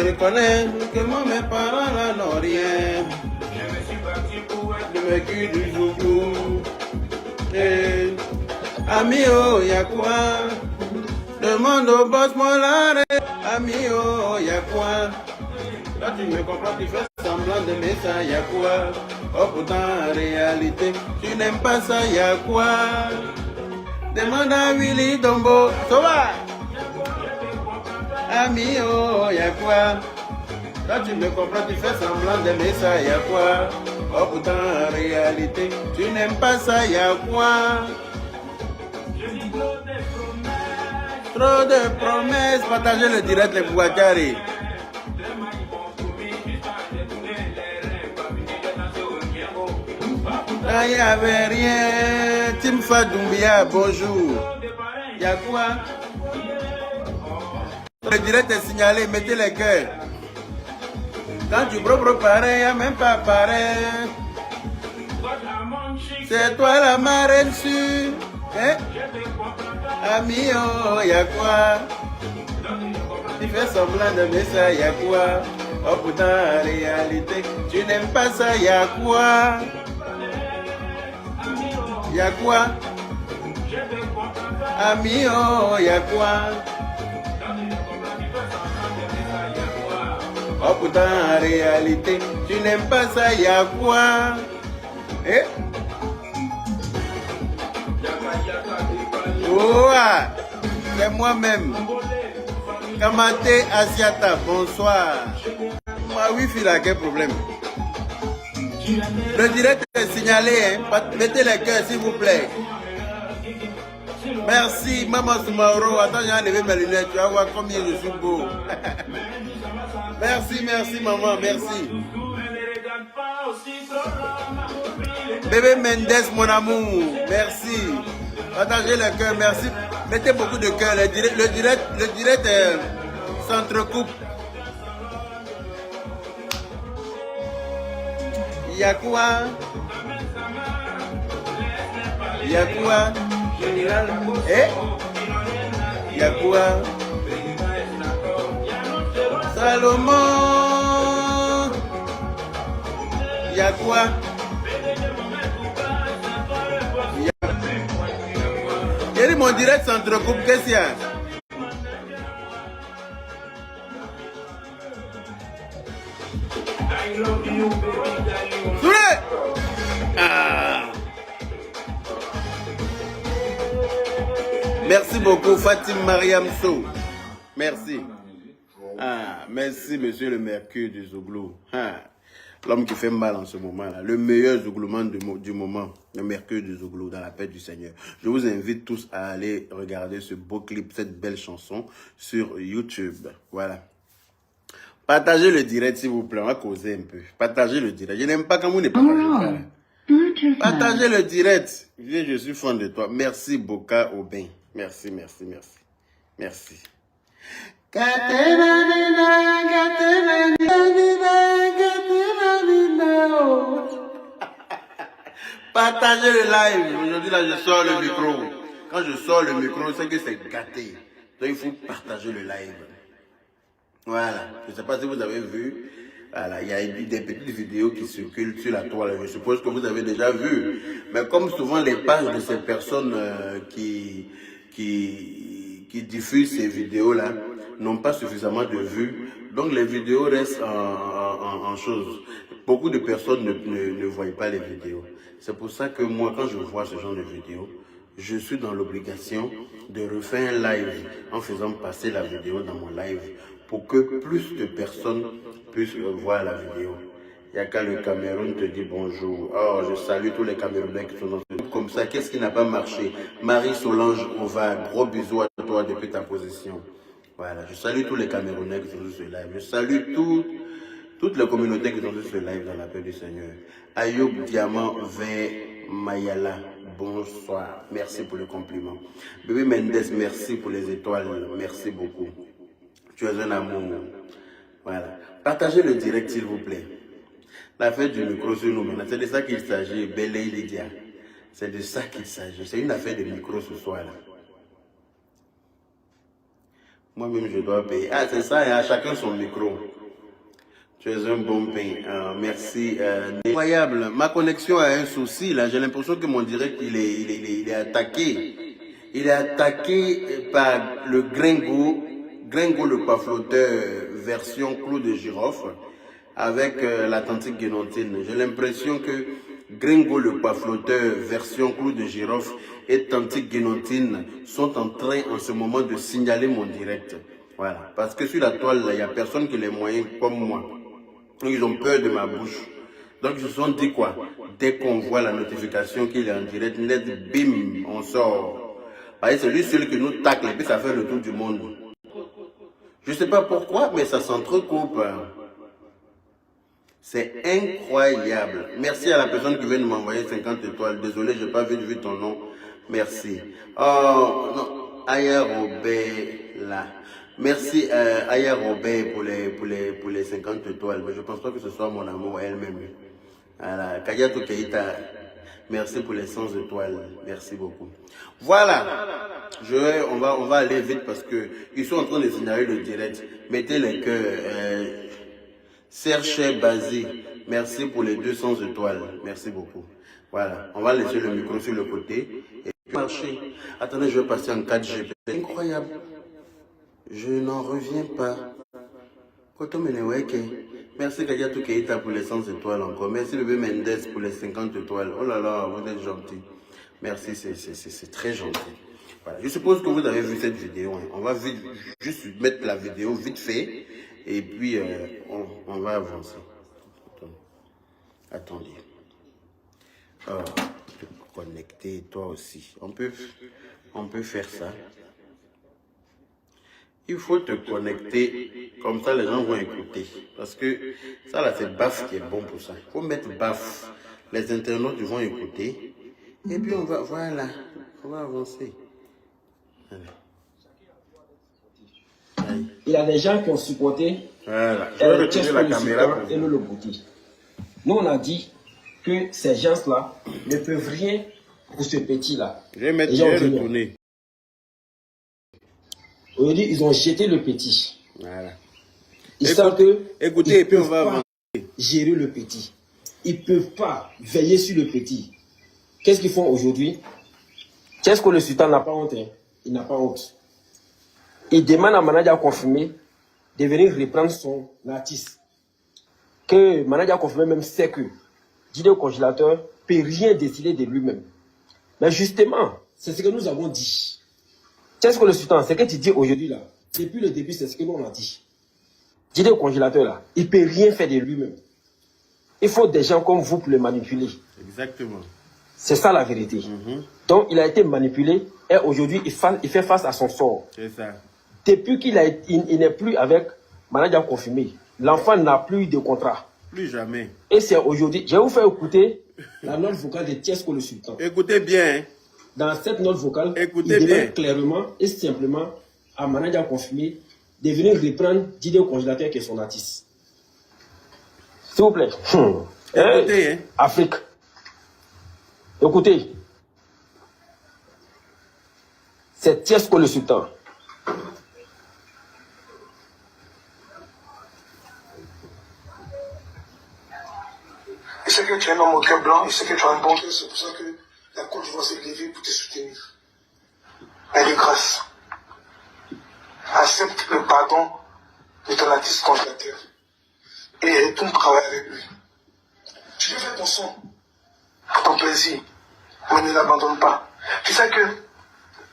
reconnais que moi, mes parents là n'ont rien. Le cul du Zouglou. Eh, ami, oh, y'a quoi? Demande au boss Molare. Ami, oh, y'a quoi? Là, tu me comprends, tu fais semblant d'aimer ça, y'a quoi? Oh, pourtant, en réalité, tu n'aimes pas ça, y'a quoi? Demande à Willy Dombo. Ça va? Ami, oh, y'a quoi? Là, tu me comprends, tu fais semblant d'aimer ça, y'a quoi? Oh, pourtant, en réalité, tu n'aimes pas ça, y'a quoi? Trop de promesses. Partagez le direct, les Bouakari. Là, il n'y avait rien. Tim Fadoumbia, bonjour. Il y a quoi? Le direct est signalé, mettez les cœurs. Quand tu propres pareil, il n'y a même pas pareil. C'est toi la marraine sûre. Hein? Ami, oh, y a quoi? Tu fais semblant d'aimer ça, y a quoi? Oh, pourtant, en réalité, tu n'aimes pas ça, y a quoi? Y a quoi? Ami, oh, y a quoi? Oh, pourtant, en réalité, tu n'aimes pas ça, y a quoi? Eh? Oh, c'est moi-même. Kamate Asiata, bonsoir. Ma wifi là, quel problème? Le direct est signalé, hein? Mettez les cœurs s'il vous plaît. Merci, Maman Soumaoro. Attends, j'ai enlevé mes lunettes, tu vas voir combien je suis beau. Merci, merci, maman, merci. Bébé Mendes, mon amour, merci. Partagez le cœur, merci. Mettez beaucoup de cœur. Le direct s'entrecoupe. Il y a quoi? Il y a quoi? Eh? Il y a quoi? Salomon. Il y a quoi? Quel est mon direct s'entrecoupe? Qu'est-ce qu'il y a? Ah. Merci beaucoup, Fatim Mariam So. Merci. Ah, merci, monsieur le Mercure du Zouglou. Ah. L'homme qui fait mal en ce moment-là, le meilleur zouglouman du moment, le Mercure du Zouglou, dans la paix du Seigneur. Je vous invite tous à aller regarder ce beau clip, cette belle chanson sur YouTube. Voilà. Partagez le direct, s'il vous plaît, on va causer un peu. Partagez le direct. Je n'aime pas quand vous ne partagez pas. Partagez le direct. Je suis fan de toi. Merci, Boka Aubin. Merci, merci, merci. Merci. Partagez le live. Aujourd'hui, là, je sors le micro. Quand je sors le micro, c'est que c'est gâté. Donc, il faut partager le live. Voilà. Je ne sais pas si vous avez vu. Voilà, il y a des petites vidéos qui circulent sur la toile. Je suppose que vous avez déjà vu. Mais comme souvent, les pages de ces personnes qui diffusent ces vidéos-là n'ont pas suffisamment de vues. Donc, les vidéos restent en chose. Beaucoup de personnes ne voient pas les vidéos. C'est pour ça que moi, quand je vois ce genre de vidéos, je suis dans l'obligation de refaire un live en faisant passer la vidéo dans mon live pour que plus de personnes puissent voir la vidéo. Il n'y a qu'à le Cameroun te dit bonjour. Oh, je salue tous les Camerounais qui sont dans ce groupe comme ça. Qu'est-ce qui n'a pas marché? Marie-Solange Ova, gros bisous à toi depuis ta position. Voilà, je salue tous les Camerounais qui sont sur ce live. Je salue toutes les communautés qui sont sur ce live dans la paix du Seigneur. Ayoub Diamant Vert Mayala, bonsoir. Merci pour le compliment. Bébé Mendes, merci pour les étoiles. Merci beaucoup. Tu es un amour. Voilà. Partagez le direct, s'il vous plaît. La fête du micro sur nous maintenant, c'est de ça qu'il s'agit, Bélé Lydia. C'est de ça qu'il s'agit. C'est une affaire de micro ce soir-là. Moi-même, je dois payer. Ah, c'est ça, et à chacun son micro. Tu es un bon pain. Merci. Incroyable. Ma connexion a un souci, là. J'ai l'impression que mon direct, il est attaqué. Il est attaqué par le Gringo. Gringo, le pafloteur, version clou de girofle, avec la tante Guénontine. J'ai l'impression que Gringo, le pafloteur, version clou de girofle, et tante Guénontine sont en train en ce moment de signaler mon direct. Voilà. Parce que sur la toile, il n'y a personne qui les moyens comme moi. Ils ont peur de ma bouche. Donc ils se sont dit quoi? Dès qu'on voit la notification qu'il est en direct, net, bim, on sort. C'est lui seul qui nous tacle et puis ça fait le tour du monde. Je ne sais pas pourquoi, mais ça s'entrecoupe. C'est incroyable. Merci à la personne qui vient de m'envoyer 50 étoiles. Désolé, je n'ai pas vu ton nom. Merci. Oh, non. Aya Robert, là. Merci Aya Robert pour les 50 étoiles. Mais je ne pense pas que ce soit mon amour elle-même. Voilà. Kayato Keita, merci pour les 100 étoiles. Merci beaucoup. Voilà. On va aller vite parce qu'ils sont en train de signaler le direct. Mettez les cœurs. Serge Bazé, merci pour les 200 étoiles. Merci beaucoup. Voilà. On va laisser le micro sur le côté. Et marcher. Attendez, je vais passer en 4G. Incroyable. Je n'en reviens pas. Merci Kayatou Keita pour les 100 étoiles encore. Merci bébé Mendes pour les 50 étoiles. Oh là là, vous êtes gentil. Merci, c'est très gentil. Voilà. Je suppose que vous avez vu cette vidéo. On va juste mettre la vidéo vite fait. Et puis, on va avancer. Attendez. Oh, te connecter, toi aussi. On peut faire ça. Il faut te connecter, comme ça les gens vont écouter. Parce que ça là, c'est BAF qui est bon pour ça. Il faut mettre BAF. Les internautes vont écouter. Et puis on va avancer. Allez. Il y a des gens qui ont supporté voilà. Je vais retirer la caméra pour vous. Et le Bouti. Nous, on a dit que ces gens-là ne peuvent rien pour ce petit-là. Je vais retourner. Aujourd'hui, ils ont jeté le petit. Voilà. Ils savent que écoutez, et puis on va avancer. Gérer le petit. Ils ne peuvent pas veiller sur le petit. Qu'est-ce qu'ils font aujourd'hui? Qu'est-ce que le sultan n'a pas honte? Il n'a pas honte. Il demande à Manadia confirmé de venir reprendre son artiste. Que Manadia confirmé même sait que Didé Congélateur ne peut rien décider de lui-même. Mais justement, c'est ce que nous avons dit. Qu'est-ce que le sultan, c'est que tu dis aujourd'hui là, depuis le début, c'est ce que nous on a dit. Didé Congélateur là, il ne peut rien faire de lui-même. Il faut des gens comme vous pour le manipuler. Exactement. C'est ça la vérité. Donc il a été manipulé et aujourd'hui il fait face à son sort. C'est ça. Depuis qu'il n'est plus avec Manadia confirmé, l'enfant n'a plus de contrat. Plus jamais. Et c'est aujourd'hui, je vais vous faire écouter la note vocale de Tiesco le Sultan. Écoutez bien. Hein. Dans cette note vocale, écoutez il bien. demande clairement et simplement à Manadia confirmé de venir reprendre Didé Congélateur qui est son artiste. S'il vous plaît. Écoutez. Hein. Afrique. Écoutez. C'est Tiesco le Sultan. Il sait que tu es un homme au cœur blanc, il sait que tu as un bon cœur, c'est pour ça que la Côte d'Ivoire s'est levée pour te soutenir. Mais de grâce, accepte le pardon de ton artiste congélateur et retourne travailler avec lui. Tu lui fais ton son pour ton plaisir, mais ne l'abandonne pas. Tu sais que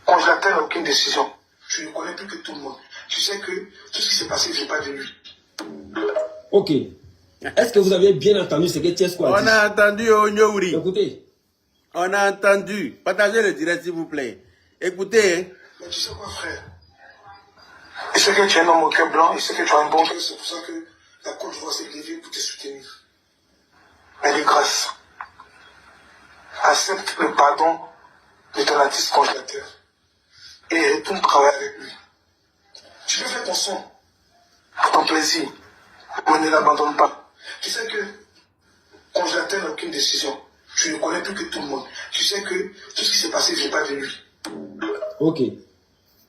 congélateur n'a aucune décision. Tu ne connais plus que tout le monde. Tu sais que tout ce qui s'est passé ne vient pas de lui. Ok. Est-ce que vous avez bien entendu ce que Tiesco a dit? On a entendu, Onyouri. Écoutez. On a entendu. Partagez le direct, s'il vous plaît. Écoutez. Hein. Mais tu sais quoi, frère? Il sait que tu es un homme au cœur blanc, il sait que tu as un bon cœur, c'est pour ça que la Côte d'Ivoire s'est levée pour te soutenir. Mais de grâce, accepte le pardon de ton artiste congélateur et retourne travailler avec lui. Tu lui fais ton son pour ton plaisir, mais ne l'abandonne pas. Tu sais que congélateur n'a aucune décision. Tu ne connais plus que tout le monde. Tu sais que tout ce qui s'est passé ne vient pas de lui. Ok.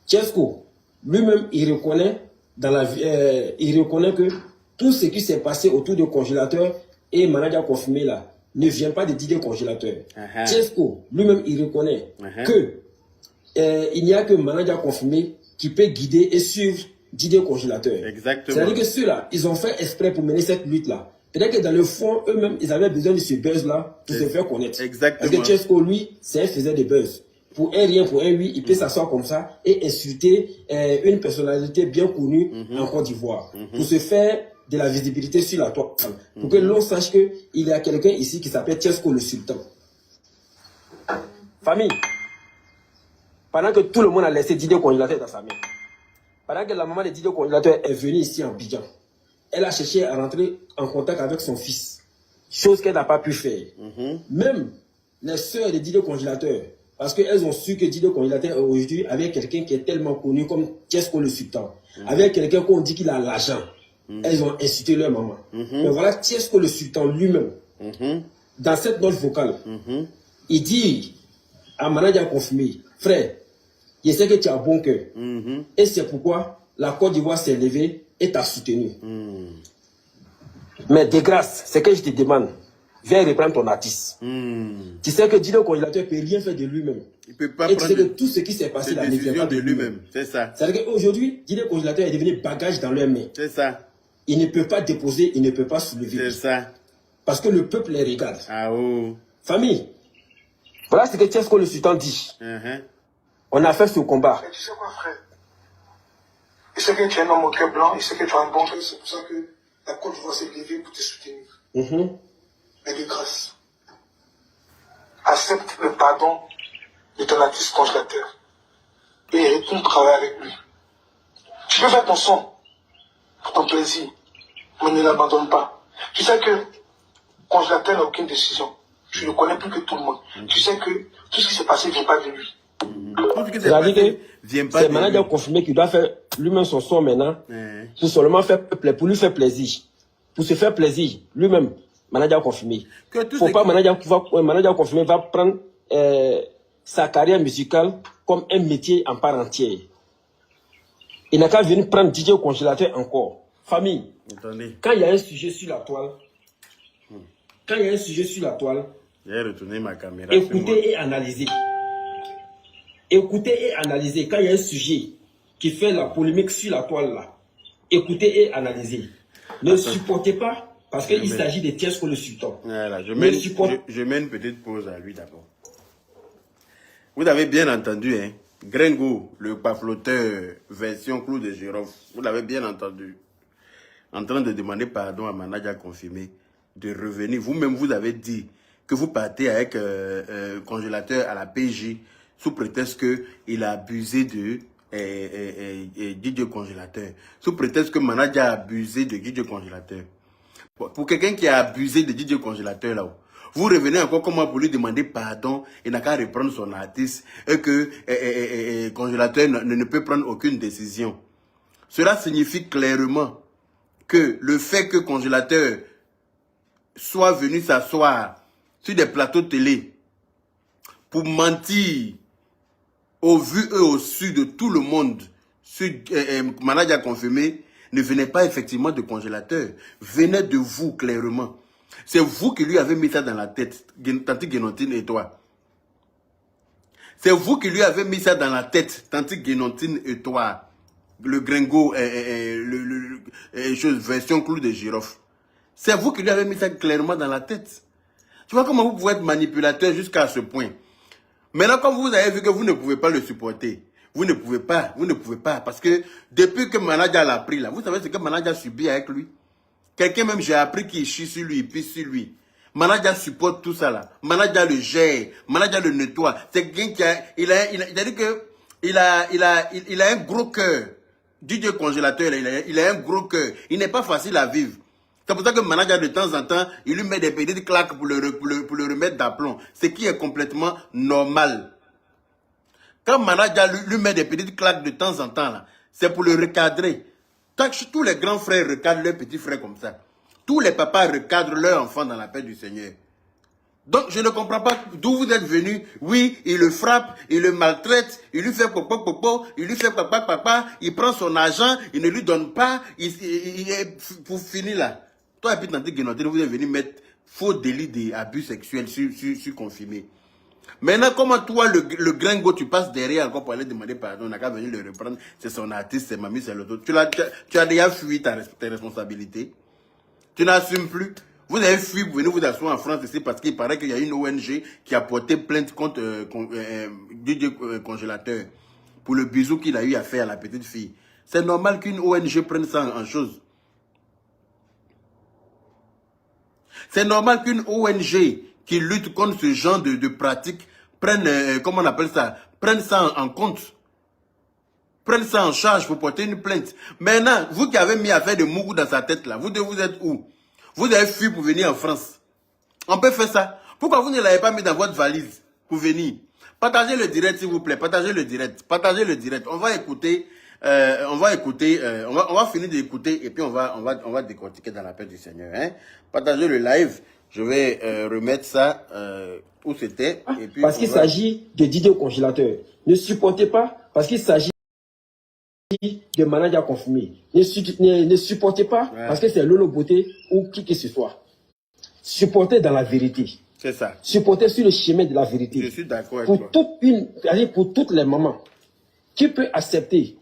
Tiesco, lui-même, il reconnaît il reconnaît que tout ce qui s'est passé autour du congélateur et Manadia confirmé là ne vient pas de Didier Congélateur. Tchesco, lui-même, il reconnaît que il n'y a que Manadia confirmé qui peut guider et suivre Didier Congélateur. Exactement. C'est-à-dire que ceux-là, ils ont fait exprès pour mener cette lutte-là. Peut-être que dans le fond, eux-mêmes, ils avaient besoin de ce buzz-là pour se faire connaître. Exactement. Parce que Tchesco, lui, c'est un faiseur de buzz. Pour un rien, pour un oui, il peut s'asseoir comme ça et insulter une personnalité bien connue en Côte d'Ivoire. Pour se faire de la visibilité sur la toile. Pour que l'on sache qu'il y a quelqu'un ici qui s'appelle Tchesco le Sultan. Famille, pendant que tout le monde a laissé Didier Congélateur dans sa main, pendant que la maman de Didier Congélateur est venue ici en Abidjan, elle a cherché à rentrer en contact avec son fils. Chose qu'elle n'a pas pu faire. Même les sœurs de Didier Congélateur, parce qu'elles ont su que Didier Congélateur aujourd'hui avec quelqu'un qui est tellement connu comme Tchesco le Sultan, avec quelqu'un qu'on dit qu'il a l'argent, elles ont insulté leur maman. Mais voilà Tchesco le Sultan lui-même, dans cette note vocale, il dit à Manadia confirmé, frère, je sais que tu as bon cœur. Et c'est pourquoi la Côte d'Ivoire s'est levée et t'a soutenu. Mais de grâce, c'est que je te demande, viens reprendre ton artiste. Tu sais que Didier Congélateur ne peut rien faire de lui-même. Il peut pas et tu sais que prendre tout ce qui s'est passé là ne vient décision pas de lui-même. C'est ça. C'est-à-dire qu'aujourd'hui, Didier Congélateur est devenu bagage dans leurs mains. C'est ça. Il ne peut pas déposer, il ne peut pas soulever. C'est ça. Parce que le peuple les regarde. Ah oh. Famille, voilà ce que Tchesco le Sultan dit. On a fait ce combat. Et tu sais quoi, frère? Il sait que tu es un homme au cœur blanc, il sait que tu as un bon cœur, c'est pour ça que la Côte d'Ivoire s'est levée pour te soutenir. Mais de grâce, accepte le pardon de ton artiste congélateur et retourne travailler avec lui. Tu peux faire ton son pour ton plaisir, mais ne l'abandonne pas. Tu sais que congélateur n'a aucune décision. Tu le connais plus que tout le monde. Tu sais que tout ce qui s'est passé ne vient pas de lui. C'est-à-dire que c'est Manadia confirmé qu'il doit faire lui-même son son maintenant pour seulement pour lui faire plaisir. Pour se faire plaisir, lui-même, Manadia confirmé. Il ne faut pas Manadia confirmé va prendre sa carrière musicale comme un métier en part entière. Il n'a qu'à venir prendre Didier Congélateur encore. Famille, quand il y a un sujet sur la toile, j'ai retourné ma caméra. Écoutez et analysez. Écoutez et analysez. Quand il y a un sujet qui fait la polémique sur la toile là, écoutez et analysez. Ne supportez pas parce qu'il s'agit de Tchesco le Sultan. Voilà, je mets une petite pause à lui d'abord. Vous avez bien entendu, hein? Gringo, le pafloteur version Clou de Girofle, vous l'avez bien entendu. En train de demander pardon à Manadia confirmé de revenir. Vous-même, vous avez dit que vous partez avec congélateur à la PJ sous prétexte qu'il a abusé de Didier Congélateur. Sous prétexte que Manadia a abusé de Didier Congélateur. Pour quelqu'un qui a abusé de Didier Congélateur là-haut, vous revenez encore comment pour lui demander pardon, il n'a qu'à reprendre son artiste et que Congélateur ne peut prendre aucune décision. Cela signifie clairement que le fait que Congélateur soit venu s'asseoir sur des plateaux télé pour mentir au vu et au su de tout le monde sur Manadia confirmé ne venait pas effectivement de Congélateur, venait de vous clairement. C'est vous qui lui avez mis ça dans la tête, Tanti Guénontine et toi. C'est vous qui lui avez mis ça dans la tête, Tanti Guénontine et toi. Le Gringo, version Clou de Girofle. C'est vous qui lui avez mis ça clairement dans la tête. Tu vois comment vous pouvez être manipulateur jusqu'à ce point. Maintenant, quand vous avez vu que vous ne pouvez pas le supporter, vous ne pouvez pas, parce que depuis que Manadia l'a pris là, vous savez ce que Manadia subit avec lui. Quelqu'un même, j'ai appris qu'il chie sur lui, il pisse sur lui. Manadia supporte tout ça là. Manadia le gère, Manadia le nettoie. C'est quelqu'un qui a, il a dit que il a un gros cœur. Didier Congélateur, il a un gros cœur. Il n'est pas facile à vivre. C'est pour ça que Manadia, de temps en temps, il lui met des petites claques pour le remettre d'aplomb. Ce qui est complètement normal. Quand Manadia lui met des petites claques de temps en temps, c'est pour le recadrer. Tous les grands frères recadrent leurs petits frères comme ça. Tous les papas recadrent leurs enfants dans la paix du Seigneur. Donc, je ne comprends pas d'où vous êtes venus. Oui, il le frappe, il le maltraite, il lui fait popo, popo, il lui fait papa, papa, il prend son argent, il ne lui donne pas, pour finir là. Toi, et puis, Tante Guénoté, vous êtes venu mettre faux délit d'abus sexuels sur confirmé. Maintenant, comment toi, le gringo, tu passes derrière encore pour aller demander pardon, on n'a qu'à venir le reprendre, c'est son artiste, c'est mamie, c'est l'autre. Tu as déjà fui tes responsabilités. Tu n'assumes plus. Vous avez fui, vous venez vous asseoir en France ici parce qu'il paraît qu'il y a une ONG qui a porté plainte contre DJ Congélateur pour le bisou qu'il a eu à faire à la petite fille. C'est normal qu'une ONG prenne ça en chose. C'est normal qu'une ONG qui lutte contre ce genre de pratiques prenne, comment on appelle ça, prenne ça en compte. Prenne ça en charge pour porter une plainte. Maintenant, vous qui avez mis à faire de mougou dans sa tête là, vous êtes où? Vous avez fui pour venir en France. On peut faire ça. Pourquoi vous ne l'avez pas mis dans votre valise pour venir? Partagez le direct, s'il vous plaît. Partagez le direct. Partagez le direct. On va écouter. On va finir d'écouter et puis on va décortiquer dans la paix du Seigneur. Hein? Partagez le live. Je vais remettre ça où c'était. Parce qu'il s'agit de Didier au congélateur. Ne supportez pas parce qu'il s'agit de manager confirmé. Ne supportez pas parce que c'est Lolo Beauté ou qui que ce soit. Supportez dans la vérité. C'est ça. Supportez sur le chemin de la vérité. Je suis d'accord avec toi. Pour toutes les mamans qui peut accepter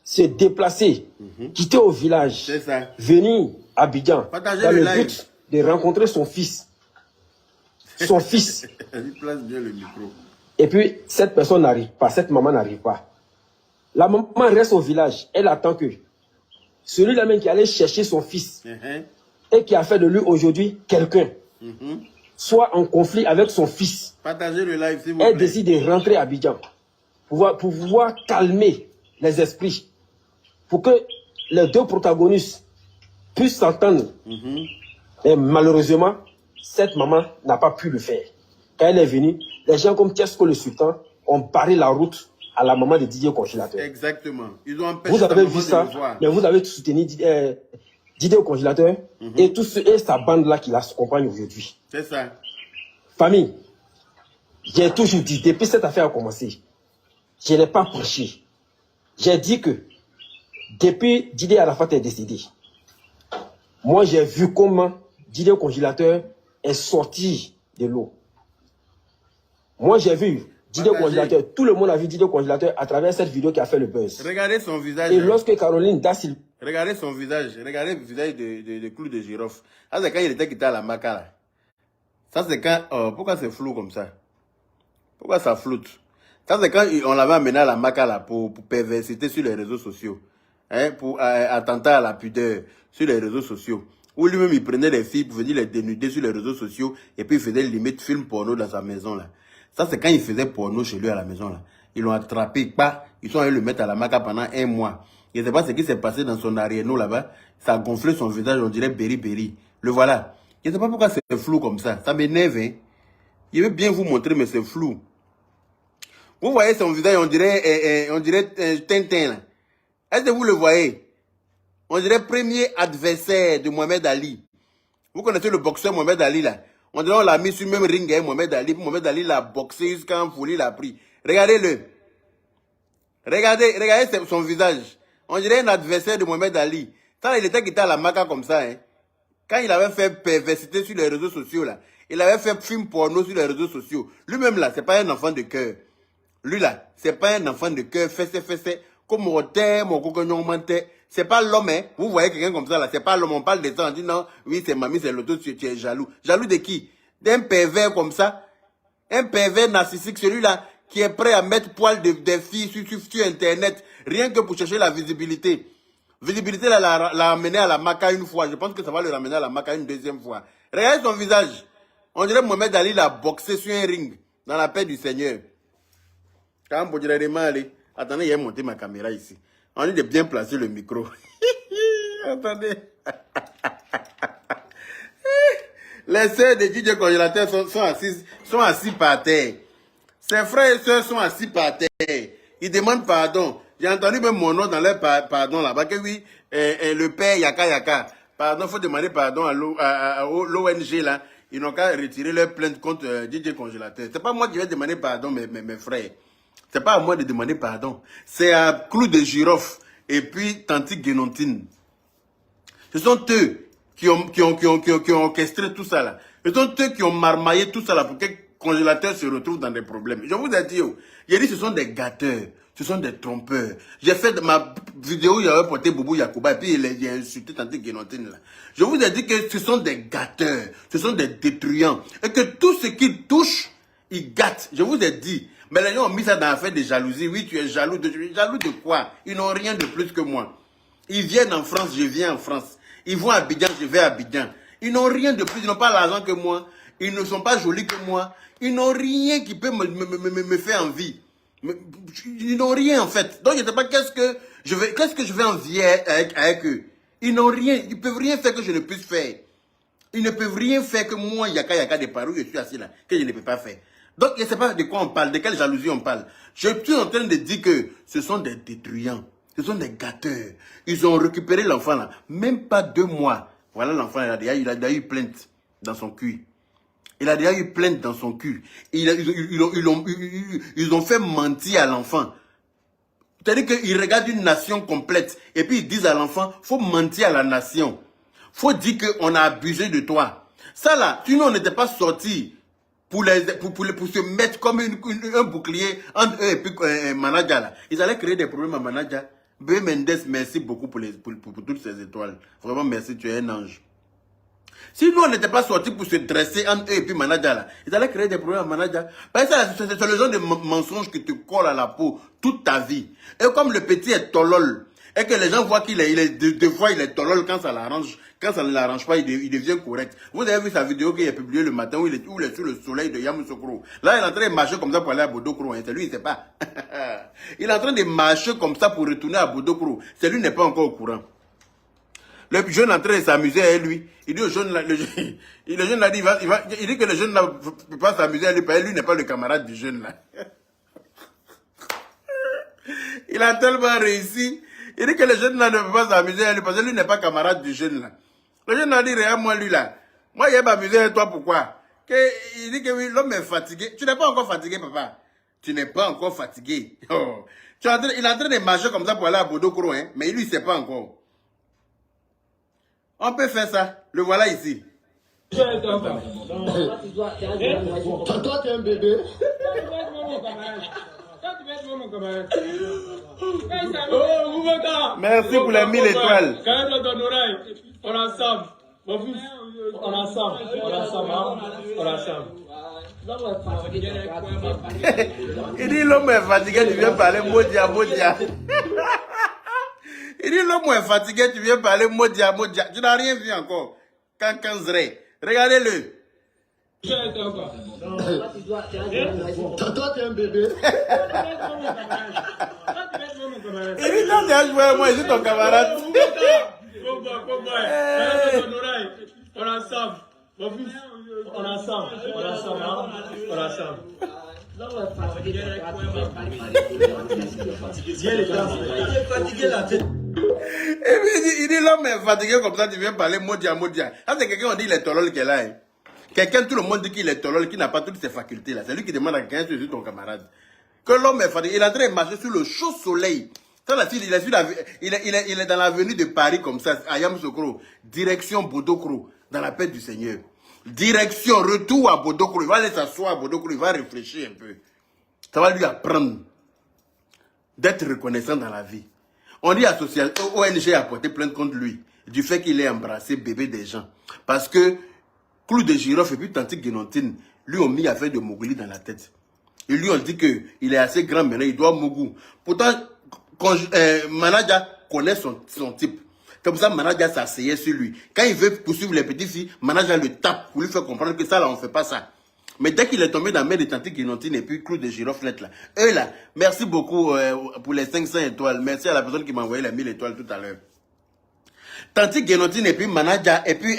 se déplacer, quitter au village, venir à Abidjan, dans le but de rencontrer son fils. Son fils. Il place bien le micro. Et puis, cette personne n'arrive pas, cette maman n'arrive pas. La maman reste au village, elle attend que celui-là même qui allait chercher son fils et qui a fait de lui aujourd'hui quelqu'un, soit en conflit avec son fils. Partagez le live, s'il vous plaît. Elle décide de rentrer à Abidjan pour pouvoir calmer les esprits, pour que les deux protagonistes puissent s'entendre. Et malheureusement, cette maman n'a pas pu le faire. Quand elle est venue, les gens comme Tiesko le Sultan ont barré la route à la maman de Didier Congélateur. Exactement. Ils ont empêché vous avez vu ça, mais vous avez soutenu Didier au Congélateur et sa bande-là qui l'accompagne aujourd'hui. C'est ça. Famille, j'ai toujours dit, depuis cette affaire a commencé, je n'ai pas prêché. J'ai dit que depuis Didier Arafat est décédé, moi j'ai vu comment Didier au Congélateur est sorti de l'eau. Moi j'ai vu Didier Congélateur, tout le monde a vu Didier Congélateur à travers cette vidéo qui a fait le buzz. Regardez son visage. Et lorsque Caroline Dassil... Regardez son visage, regardez le visage de clou de girofle. Ça c'est quand il était quitté à la Maca là. Ça c'est quand... pourquoi c'est flou comme ça? Pourquoi ça floute? Ça c'est quand on l'avait amené à la Maca là pour perversité sur les réseaux sociaux. Hein, pour attentat à la pudeur sur les réseaux sociaux. Où lui-même il prenait les filles pour venir les dénuder sur les réseaux sociaux et puis il faisait limite film porno dans sa maison là. Ça, c'est quand il faisait porno chez lui à la maison, là. Ils l'ont attrapé, pas. Ils sont allés le mettre à la Maca pendant 1 mois. Je ne sais pas ce qui s'est passé dans son arrière-nous, là-bas. Ça a gonflé son visage, on dirait Berry. Le voilà. Je ne sais pas pourquoi c'est flou comme ça. Ça m'énerve, hein. Je vais bien vous montrer, mais c'est flou. Vous voyez son visage, on dirait Tintin, là. Est-ce que vous le voyez? On dirait premier adversaire de Mohamed Ali. Vous connaissez le boxeur Mohamed Ali, là? On dirait on l'a mis sur le même ring avec Mohamed Ali. Mohamed Ali l'a boxé jusqu'à en folie, l'a pris. Regardez-le. Regardez son visage. On dirait un adversaire de Mohamed Ali. Ça, il était quitté à la Maca comme ça. Hein. Quand il avait fait perversité sur les réseaux sociaux, là, il avait fait film porno sur les réseaux sociaux. Lui-même, là, c'est pas un enfant de cœur. Lui, là, c'est pas un enfant de cœur. Fessé. Comme on t'aime, mon coquignon, c'est pas l'homme, hein. Vous voyez quelqu'un comme ça, là. C'est pas l'homme. On parle de ça. On dit non, oui, c'est mamie, c'est l'autre, tu es jaloux. Jaloux de qui? D'un pervers comme ça. Un pervers narcissique, celui-là, qui est prêt à mettre poil des filles sur Internet, rien que pour chercher la visibilité. Visibilité, là, l'a amené à la Maca 1 fois. Je pense que ça va le ramener à la Maca une 2e fois. Regardez son visage. On dirait Mohamed Ali l'a boxé sur un ring, dans la paix du Seigneur. Quand on dirait mal, attendez, il a monté ma caméra ici. On dit de bien placer le micro. Attendez. Les sœurs de Didier Congélateur sont assis par terre. Ses frères et sœurs sont assis par terre. Ils demandent pardon. J'ai entendu même mon nom dans leur pardon là-bas. Que oui, le père Yaka. Pardon, il faut demander pardon à l'ONG là. ils n'ont qu'à retirer leur plainte contre DJ Congélateur. C'est pas moi qui vais demander pardon, mes frères. C'est pas à moi de demander pardon. C'est à Clou de Girofle et puis Tanti Guénontine. Ce sont eux qui ont orchestré tout ça là. Ce sont eux qui ont marmaillé tout ça là pour que Congélateur se retrouve dans des problèmes. Je vous ai dit, j'ai dit ce sont des gâteurs, ce sont des trompeurs. J'ai fait ma vidéo où il avait porté Boubou Yacouba et puis il a insulté Tanti Guénontine là. Je vous ai dit que ce sont des gâteurs, ce sont des détruisants. Et que tout ce qu'ils touchent, ils gâtent. Je vous ai dit. Mais les gens ont mis ça dans l'affaire de jalousie. Oui, tu es jaloux de quoi? Ils n'ont rien de plus que moi. Ils viennent en France, je viens en France. Ils vont à Abidjan, je vais à Abidjan. Ils n'ont rien de plus, ils n'ont pas l'argent que moi. Ils ne sont pas jolis que moi. Ils n'ont rien qui peut me faire envie. Ils n'ont rien en fait. Donc je ne sais pas qu'est-ce que je vais envier avec eux. Ils n'ont rien, ils ne peuvent rien faire que je ne puisse faire. Ils ne peuvent rien faire que moi, Yaka des paris, je suis assis là, que je ne peux pas faire. Donc je ne sais pas de quoi on parle, de quelle jalousie on parle. Je suis en train de dire que ce sont des détruisants. Ce sont des gâteurs. Ils ont récupéré l'enfant là. Même pas 2 mois. Voilà l'enfant, il a déjà eu plainte dans son cul. Il a déjà eu plainte dans son cul. Ils ont fait mentir à l'enfant. C'est-à-dire qu'ils regardent une nation complète. Et puis ils disent à l'enfant, faut mentir à la nation. Faut dire qu'on a abusé de toi. Ça là, sinon on n'était pas sorti pour se mettre comme un bouclier entre eux et puis Manaja là. Ils allaient créer des problèmes à Manaja. B. Mendes, merci beaucoup pour toutes ces étoiles. Vraiment, merci, tu es un ange. Si nous, on n'était pas sortis pour se dresser entre eux et puis Manaja là, ils allaient créer des problèmes à Manaja. Parce que c'est le genre de mensonge qui te colle à la peau toute ta vie. Et comme le petit est tolol, et que les gens voient qu'il est, deux fois il est tolol quand ça l'arrange, quand ça ne l'arrange pas, il devient correct. Vous avez vu sa vidéo qu'il a publiée le matin où il est sur le soleil de Yamoussoukro. Là, il est en train de marcher comme ça pour aller à Bodokro. Hein. C'est lui, il ne sait pas. Il est en train de marcher comme ça pour retourner à Bodokro. C'est lui n'est pas encore au courant. Le jeune est en train de s'amuser avec lui. Il dit au jeune, le jeune a dit, il dit que le jeune ne peut pas s'amuser avec lui, parce que lui n'est pas le camarade du jeune là. Il a tellement réussi. Il dit que le jeune là ne peut pas s'amuser avec lui, parce que lui n'est pas camarade du jeune là. Le jeune a dit, regarde moi lui là. Moi, il va m'amuser avec toi, pourquoi? Il dit que oui, l'homme est fatigué. Tu n'es pas encore fatigué, papa. Tu n'es pas encore fatigué. Oh. Il est en train de marcher comme ça pour aller à Bodokro, hein, mais lui, il ne sait pas encore. On peut faire ça. Le voilà ici. Toi, tu es un bébé. Merci pour les 1000 étoiles. On est ensemble. Mon fils, on est ensemble. On est ensemble. On est ensemble. Il dit l'homme est fatigué, tu viens parler Modia. Il dit l'homme est fatigué, tu viens parler Modia. Tu n'as rien vu encore. Kankanzre. Regardez-le. Toi, tu es un bébé. Il dit non, tu as joué moi, je suis ton camarade. On est ensemble. Mon fils, on est ensemble. On est ensemble. On est ensemble. Et puis il dit l'homme est fatigué comme ça, tu viens parler Modia. Ça c'est quelqu'un, on dit il est tolol qu'elle a. Quelqu'un, tout le monde dit qu'il est tolol, qui n'a pas toutes ses facultés là. C'est lui qui demande à quelqu'un, tu es ton camarade. Que l'homme est fatigué, il est en train de marcher sur le chaud soleil. Ça, là, il est dans l'avenue de Paris comme ça, à Yamoussoukro, direction Bodokro, dans la paix du Seigneur. Direction, retour à Bodokro. Il va aller s'asseoir à Bodokro, il va réfléchir un peu. Ça va lui apprendre d'être reconnaissant dans la vie. On dit à ONG a porté plainte contre lui du fait qu'il ait embrassé bébé des gens. Parce que Clou de Girofle et puis Tanti Guénontine lui ont mis affaire de Moguli dans la tête. Ils lui ont dit qu'il est assez grand maintenant, il doit Mogou. Pourtant, Manaja connaît son type. Comme ça, Manaja s'asseyait sur lui. Quand il veut poursuivre les petites filles, Manaja le tape pour lui faire comprendre que ça là, on ne fait pas ça. Mais dès qu'il est tombé dans la main de Tanti Guénontine et puis Clou de Girofle là, eux là, merci beaucoup pour les 500 étoiles. Merci à la personne qui m'a envoyé les 1000 étoiles tout à l'heure. Tanti Guénontine et puis Manaja et puis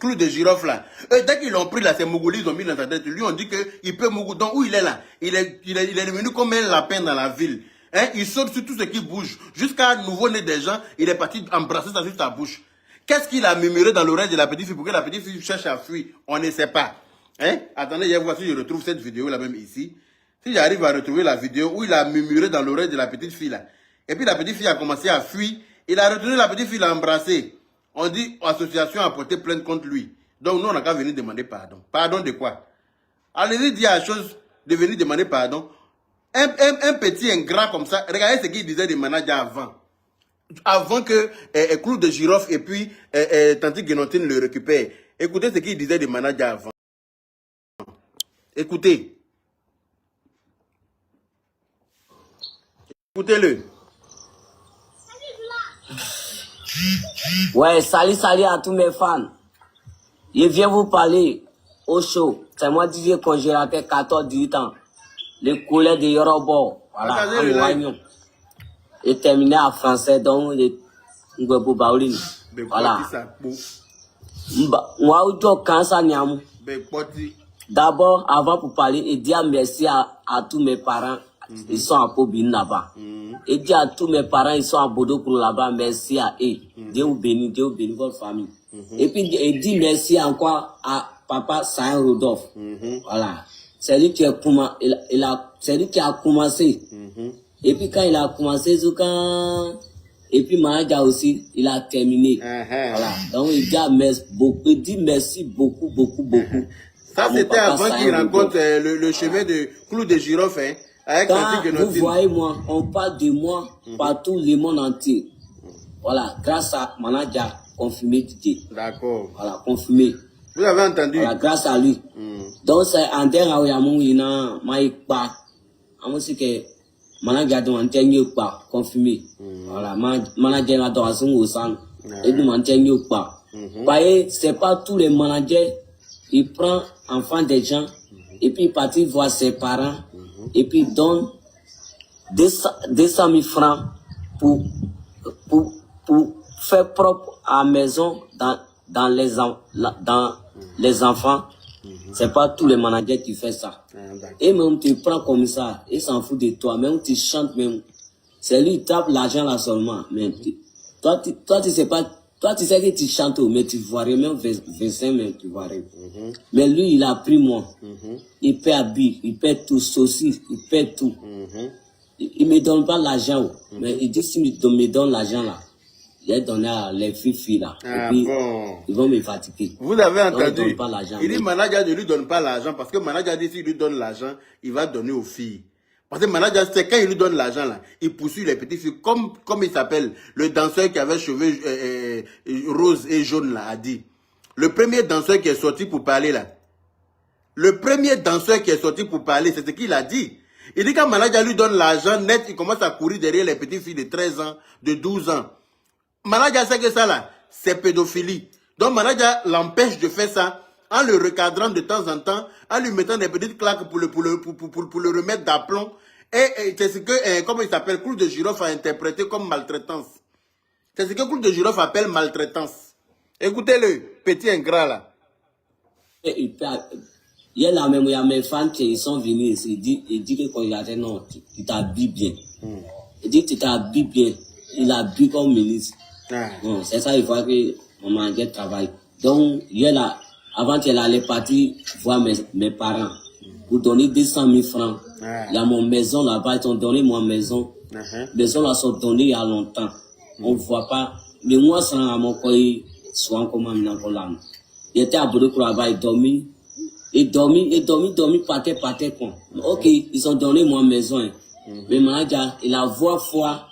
Clou de Girofle là. Eux, dès qu'ils l'ont pris là, ces Mogoulis, ils ont mis dans sa tête. Lui ont dit qu'il peut Mougou. Donc où il est là, il est devenu comme un lapin dans la ville. Hein? Il saute sur tout ce qui bouge. Jusqu'à nouveau-né des gens, il est parti embrasser ça sur sa bouche. Qu'est-ce qu'il a murmuré dans l'oreille de la petite fille pour que la petite fille cherche à fuir? On ne sait pas. Hein? Attendez, je vois si je retrouve cette vidéo-là même ici. Si j'arrive à retrouver la vidéo où il a murmuré dans l'oreille de la petite fille là. Et puis la petite fille a commencé à fuir. Il a retenu la petite fille, l'a embrassée. On dit, l'association a porté plainte contre lui. Donc nous, on n'a qu'à venir demander pardon. Pardon de quoi? Allez-y dire la chose de venir demander pardon. Un petit ingrat comme ça, regardez ce qu'il disait des managers avant. Avant que Clou de Girofle et puis Tanti Guénontine le récupèrent. Écoutez ce qu'il disait des managers avant. Écoutez. Écoutez-le. Ouais, salut à tous mes fans. Je viens vous parler au show. C'est moi Didier Congélateur, 14-18 ans. Le collègue de Yorobo. Voilà, en Wagnon. Et terminé en français, donc le Ngwebo Baoulin. Voilà. Moi, quand ça n'y d'abord, avant pour parler, et dire merci à tous mes parents. Ils sont à Pobine là-bas. Et dire à tous mes parents, ils sont à Bodo pour là-bas. Merci à eux. Dieu vous bénisse votre famille. Et puis, il dit merci encore à papa Saint Rodolphe. Voilà. C'est lui qui a commencé. Et puis, quand il a commencé, et puis, Manaja aussi, il a terminé. Voilà. Donc, il dit merci beaucoup. Ça, c'était avant qu'il rencontre le chemin de Clou de Girofle, hein. Quand vous voyez moi, on parle de moi partout le monde entier. Voilà, grâce à Manaja confirmé Didier. D'accord. Voilà, confirmé. Vous avez entendu? Voilà, grâce à lui. Donc c'est en dernier Aouyamou, il n'a pas. Amosi que Manaja doit entendre pas, confirmé. Voilà, Manaja la doration au sang. Et nous m'entendons pas. Voyez, c'est pas tous les managers, il prend enfant des gens, et puis il partit voir ses parents. Et puis donne 200 000 francs pour faire propre à la maison dans les enfants. C'est pas tous les managers qui font ça. Et même tu prends comme ça, il s'en fout de toi, même tu chantes même. C'est lui qui tape l'argent là seulement. Mais toi tu sais pas, toi tu sais que tu chantes, mais tu vois rien, même 25 mais tu vois rien. Mais lui il a pris moi. Il paie habit, il paie tout, saucisse, il paie tout. Il me donne pas l'argent, mais il dit s'il me donne l'argent là, il a donné à les filles là. Et puis, ils vont me fatiguer. Vous avez entendu? Il dit manager ne lui donne pas l'argent parce que manager dit s'il lui donne l'argent, il va donner aux filles. Parce que manager, c'est quand il lui donne l'argent là, il poursuit les petites filles comme il s'appelle, le danseur qui avait cheveux roses et jaunes là, a dit. Le premier danseur qui est sorti pour parler là. Le premier danseur qui est sorti pour parler, c'est ce qu'il a dit. Il dit quand manager lui donne l'argent net, il commence à courir derrière les petites filles de 13 ans, de 12 ans. Manager sait que ça là, c'est pédophilie. Donc manager l'empêche de faire ça en le recadrant de temps en temps, en lui mettant des petites claques pour le remettre d'aplomb. Et c'est ce que, comment il s'appelle, Clou de Girofle a interprété comme maltraitance. C'est ce que Clou de Girofle appelle maltraitance. Écoutez-le, petit ingrat là. Il y a là même, il y a mes fans qui sont venus ici, il dit que quand il a dit non, tu t'habilles bien. Il dit tu t'habilles bien. Il a bu comme ministre. Bon, c'est ça, il faut que mon manager travaille. Donc, il y a là, avant qu'elle allait partir voir mes parents, pour donner 200 000 francs. Il y a mon maison là-bas, ils ont donné mon maison. Les maisons là sont données il y a longtemps. On ne voit pas. Mais moi, ça à mon pays, soit comme un là. Il était à Bodo là-bas, il dormit. Il dormit, partait, quoi. Ok, ils ont donné mon maison. Hein. Mais manager, il a voix foi.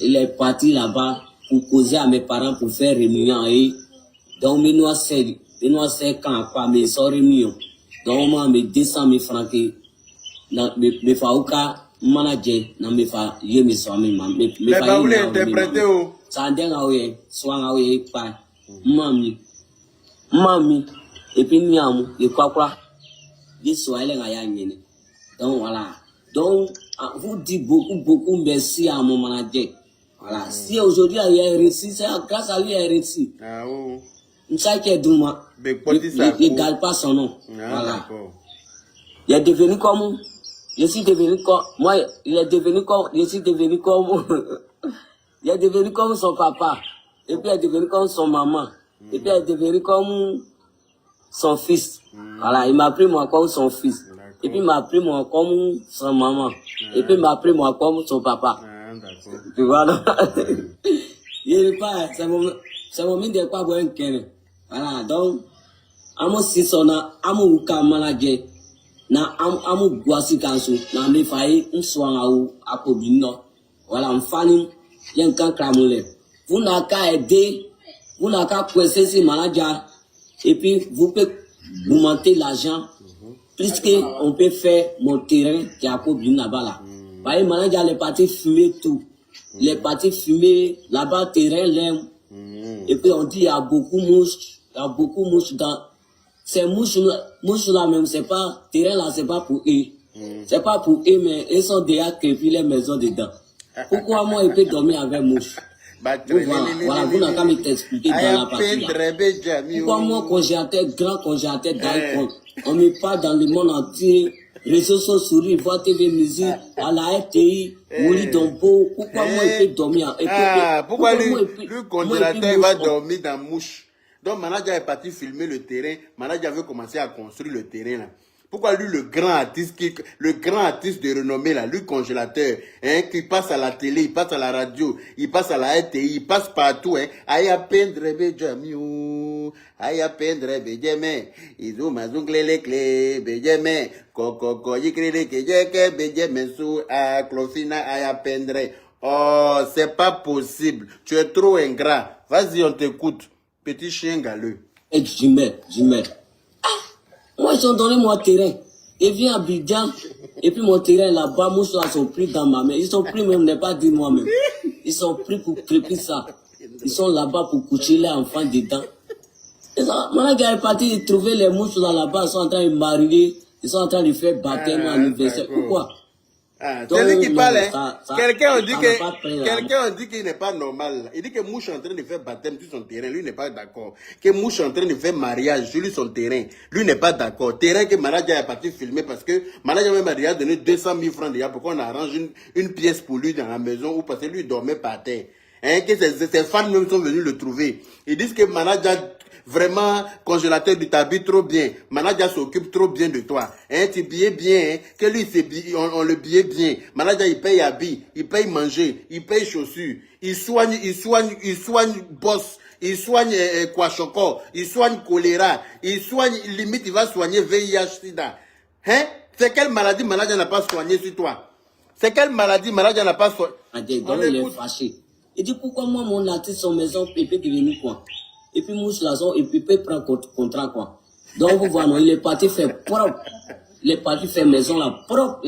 Il est parti là-bas pour causer à mes parents pour faire réunion. Et donc, mais nous c'est quand pas, mais ils sont réunion. Donc, moi, mes 200 000 francs que, me fa aucun manager, na me fa yé me soit mais vous voulez interpréter où? Ça a déjà eu, soit eu, pas. Mami. Et puis, niamu, et quoi, dit soit elle a gagné. Donc, voilà. Donc, vous dites beaucoup merci à mon manager. Voilà. Si aujourd'hui il y a réussi, c'est grâce à lui il a réussi. Ah oui. Il ne garde pas son nom. Voilà. Il est devenu comme je suis devenu comme moi. Il est devenu comme je suis devenu comme il est devenu comme son papa. Et puis elle est devenue comme son maman. Et puis elle est devenue comme son fils. Voilà, il m'a pris moi comme son fils. Et puis il m'a pris moi comme son maman. Et puis il m'a pris moi comme son papa. Tu vois, non? Il n'est pas, c'est mon mine de quoi boire un kene. Voilà, donc, amo sisona, amo uka manager, na amo guasi kansu, na me faye mswanga ou akobino. Voilà, mfani, yen kan kramole. Vous n'avez qu'à aider, vous n'avez qu'à coincer ce manager, et puis vous pouvez augmenter l'argent, puisque on peut faire mon terrain qui a akobino là-bas là. Voyez, manager, les partis fumer tout. Les partis fumer, là-bas, terrain, l'aime. Et puis on dit, il y a beaucoup de mouches, dans... Ces mouches-là même, c'est pas... Terrain là, c'est pas pour eux. C'est pas pour eux, mais ils sont déjà créés les maisons dedans. Pourquoi moi, je peux dormir avec mouches? Voilà, vous n'avez qu'à me t'expliquer dans la partie là. Pourquoi moi, congélateur, grand congélateur d'iPhone, on me parle dans le monde entier, réseaux sociaux, voix TV musique, à la RTI, Mouli Dombo, pourquoi moi je peux dormir? Pourquoi lui congélateur va dormir dans mouche? Donc Manager est parti filmer le terrain, Manager veut commencer à construire le terrain là. Pourquoi lui, le grand artiste de renommée là, lui congélateur, hein, qui passe à la télé, il passe à la radio, il passe à la RTI, il passe partout, hein, aïe à peindre béjamiou, aïe à peindre béjamé, ils ont mazongle les clés, béjamé, coco, yikri que béjamé sous, à clofina, aïe à peindre. Oh, c'est pas possible, tu es trop ingrat. Vas-y, on t'écoute, petit chien galeux. Et Jimé. Moi, ils ont donné mon terrain. Ils viennent à Abidjan. Et puis mon terrain là-bas, moi, ils sont pris dans ma main. Ils sont pris même, n'est pas dit moi-même. Ils sont pris pour crêper ça. Ils sont là-bas pour coucher les enfants dedans. Mon gars est parti trouver les mouches là-bas. Ils sont en train de marier. Ils sont en train de faire baptême anniversaire. Pourquoi? C'est lui qui parle, hein. Quelqu'un a dit qu'il n'est pas normal. Il dit que Mouche est en train de faire baptême sur son terrain. Lui n'est pas d'accord. Que Mouche est en train de faire mariage sur son terrain. Lui n'est pas d'accord. Terrain que Manager est parti filmer parce que Manager même a déjà donné 200 000 francs déjà pour qu'on arrange une pièce pour lui dans la maison ou parce que lui dormait par terre. Hein, que ses fans même sont venus le trouver. Ils disent que Manager vraiment, congélateur, tu t'habilles trop bien. Manager s'occupe trop bien de toi. Hein, tu billets bien, hein. Que lui, on le billet bien. Manager, il paye habits, il paye manger, il paye chaussures. Il soigne boss. Il soigne Kwashoko. Il soigne choléra. Il soigne, limite, il va soigner VIH-Sida. Hein? C'est quelle maladie Manager n'a pas soigné sur toi? C'est quelle maladie Manager n'a pas soigné? Donc il est fâché. Il dit pourquoi moi, mon artiste, son maison, il peut devenir quoi? Et puis Mouche Lazon, et puis peut prendre contrat quoi. Donc vous voyez, il est parti faire propre. Il est parti faire maison là propre.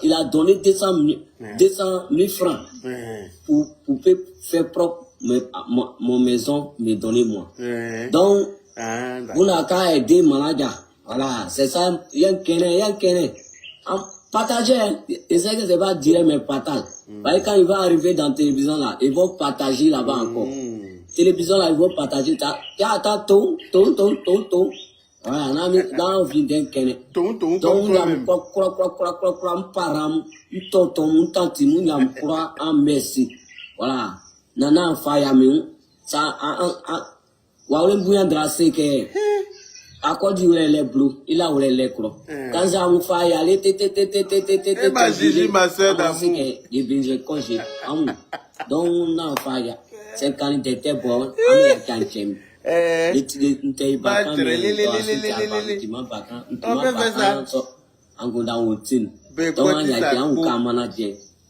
Il a donné 200 000 francs pour faire propre mon maison, me donner moi. Donc, vous n'avez qu'à aider Manager. Voilà, c'est ça. Il y a un kene. Partager, et c'est que c'est pas dire mais partage. Parce que quand il va arriver dans la télévision là, ils vont partager là-bas encore. Télévision là, ils vont partager. Ton. Voilà, là, on vit d'un kene. Donc, on a un param, un tanti, un merci. Voilà. Nana, fayamou, ça, wawlen bouyan dressé que, à quoi dire les bleus, il a ouvert les crocs. Quand ça m'a fait aller, ma soeur d'amour. Donc, on a fait, c'est quand il était bon, on a fait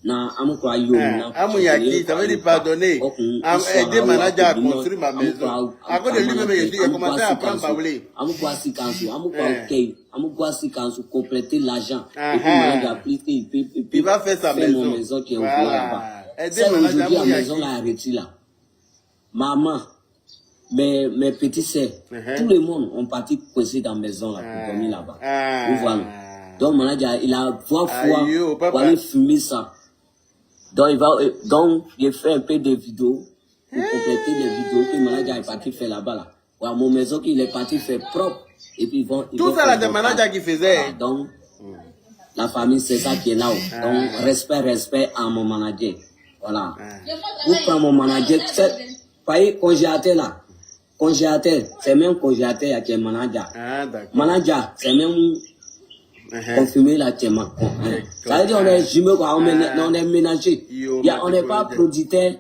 Amouyaki, ça veut dire pardonner. Aider Manager à construire ma maison. À cause de lui-même, il a commencé à prendre Baoulé. Compléter l'argent. Il va faire sa maison. Voilà. C'est aujourd'hui la maison là arrêtée là. Maman, mes petits sœurs, tout le monde ont parti coincé dans la maison là pour dormir là-bas. Vous voyez. Donc Manager, il a trois fois pour aller fumer ça. Donc j'ai fait un peu de vidéos pour compléter les vidéos que Manager est parti faire là-bas là. Voilà, mon maison qu'il est parti faire propre. Et puis tout ça là, c'est Manager qui faisait. Voilà, donc la famille c'est ça qui est là. Donc respect à mon manager. Voilà. Vous prenez mon manager, Paye congélateur là. Congélateur, c'est même congélateur qui est manager. Ah, d'accord. Manager, c'est même confirmé là qui est ça veut dire on est jumeaux quoi, on est ménager. On n'est pas producteur,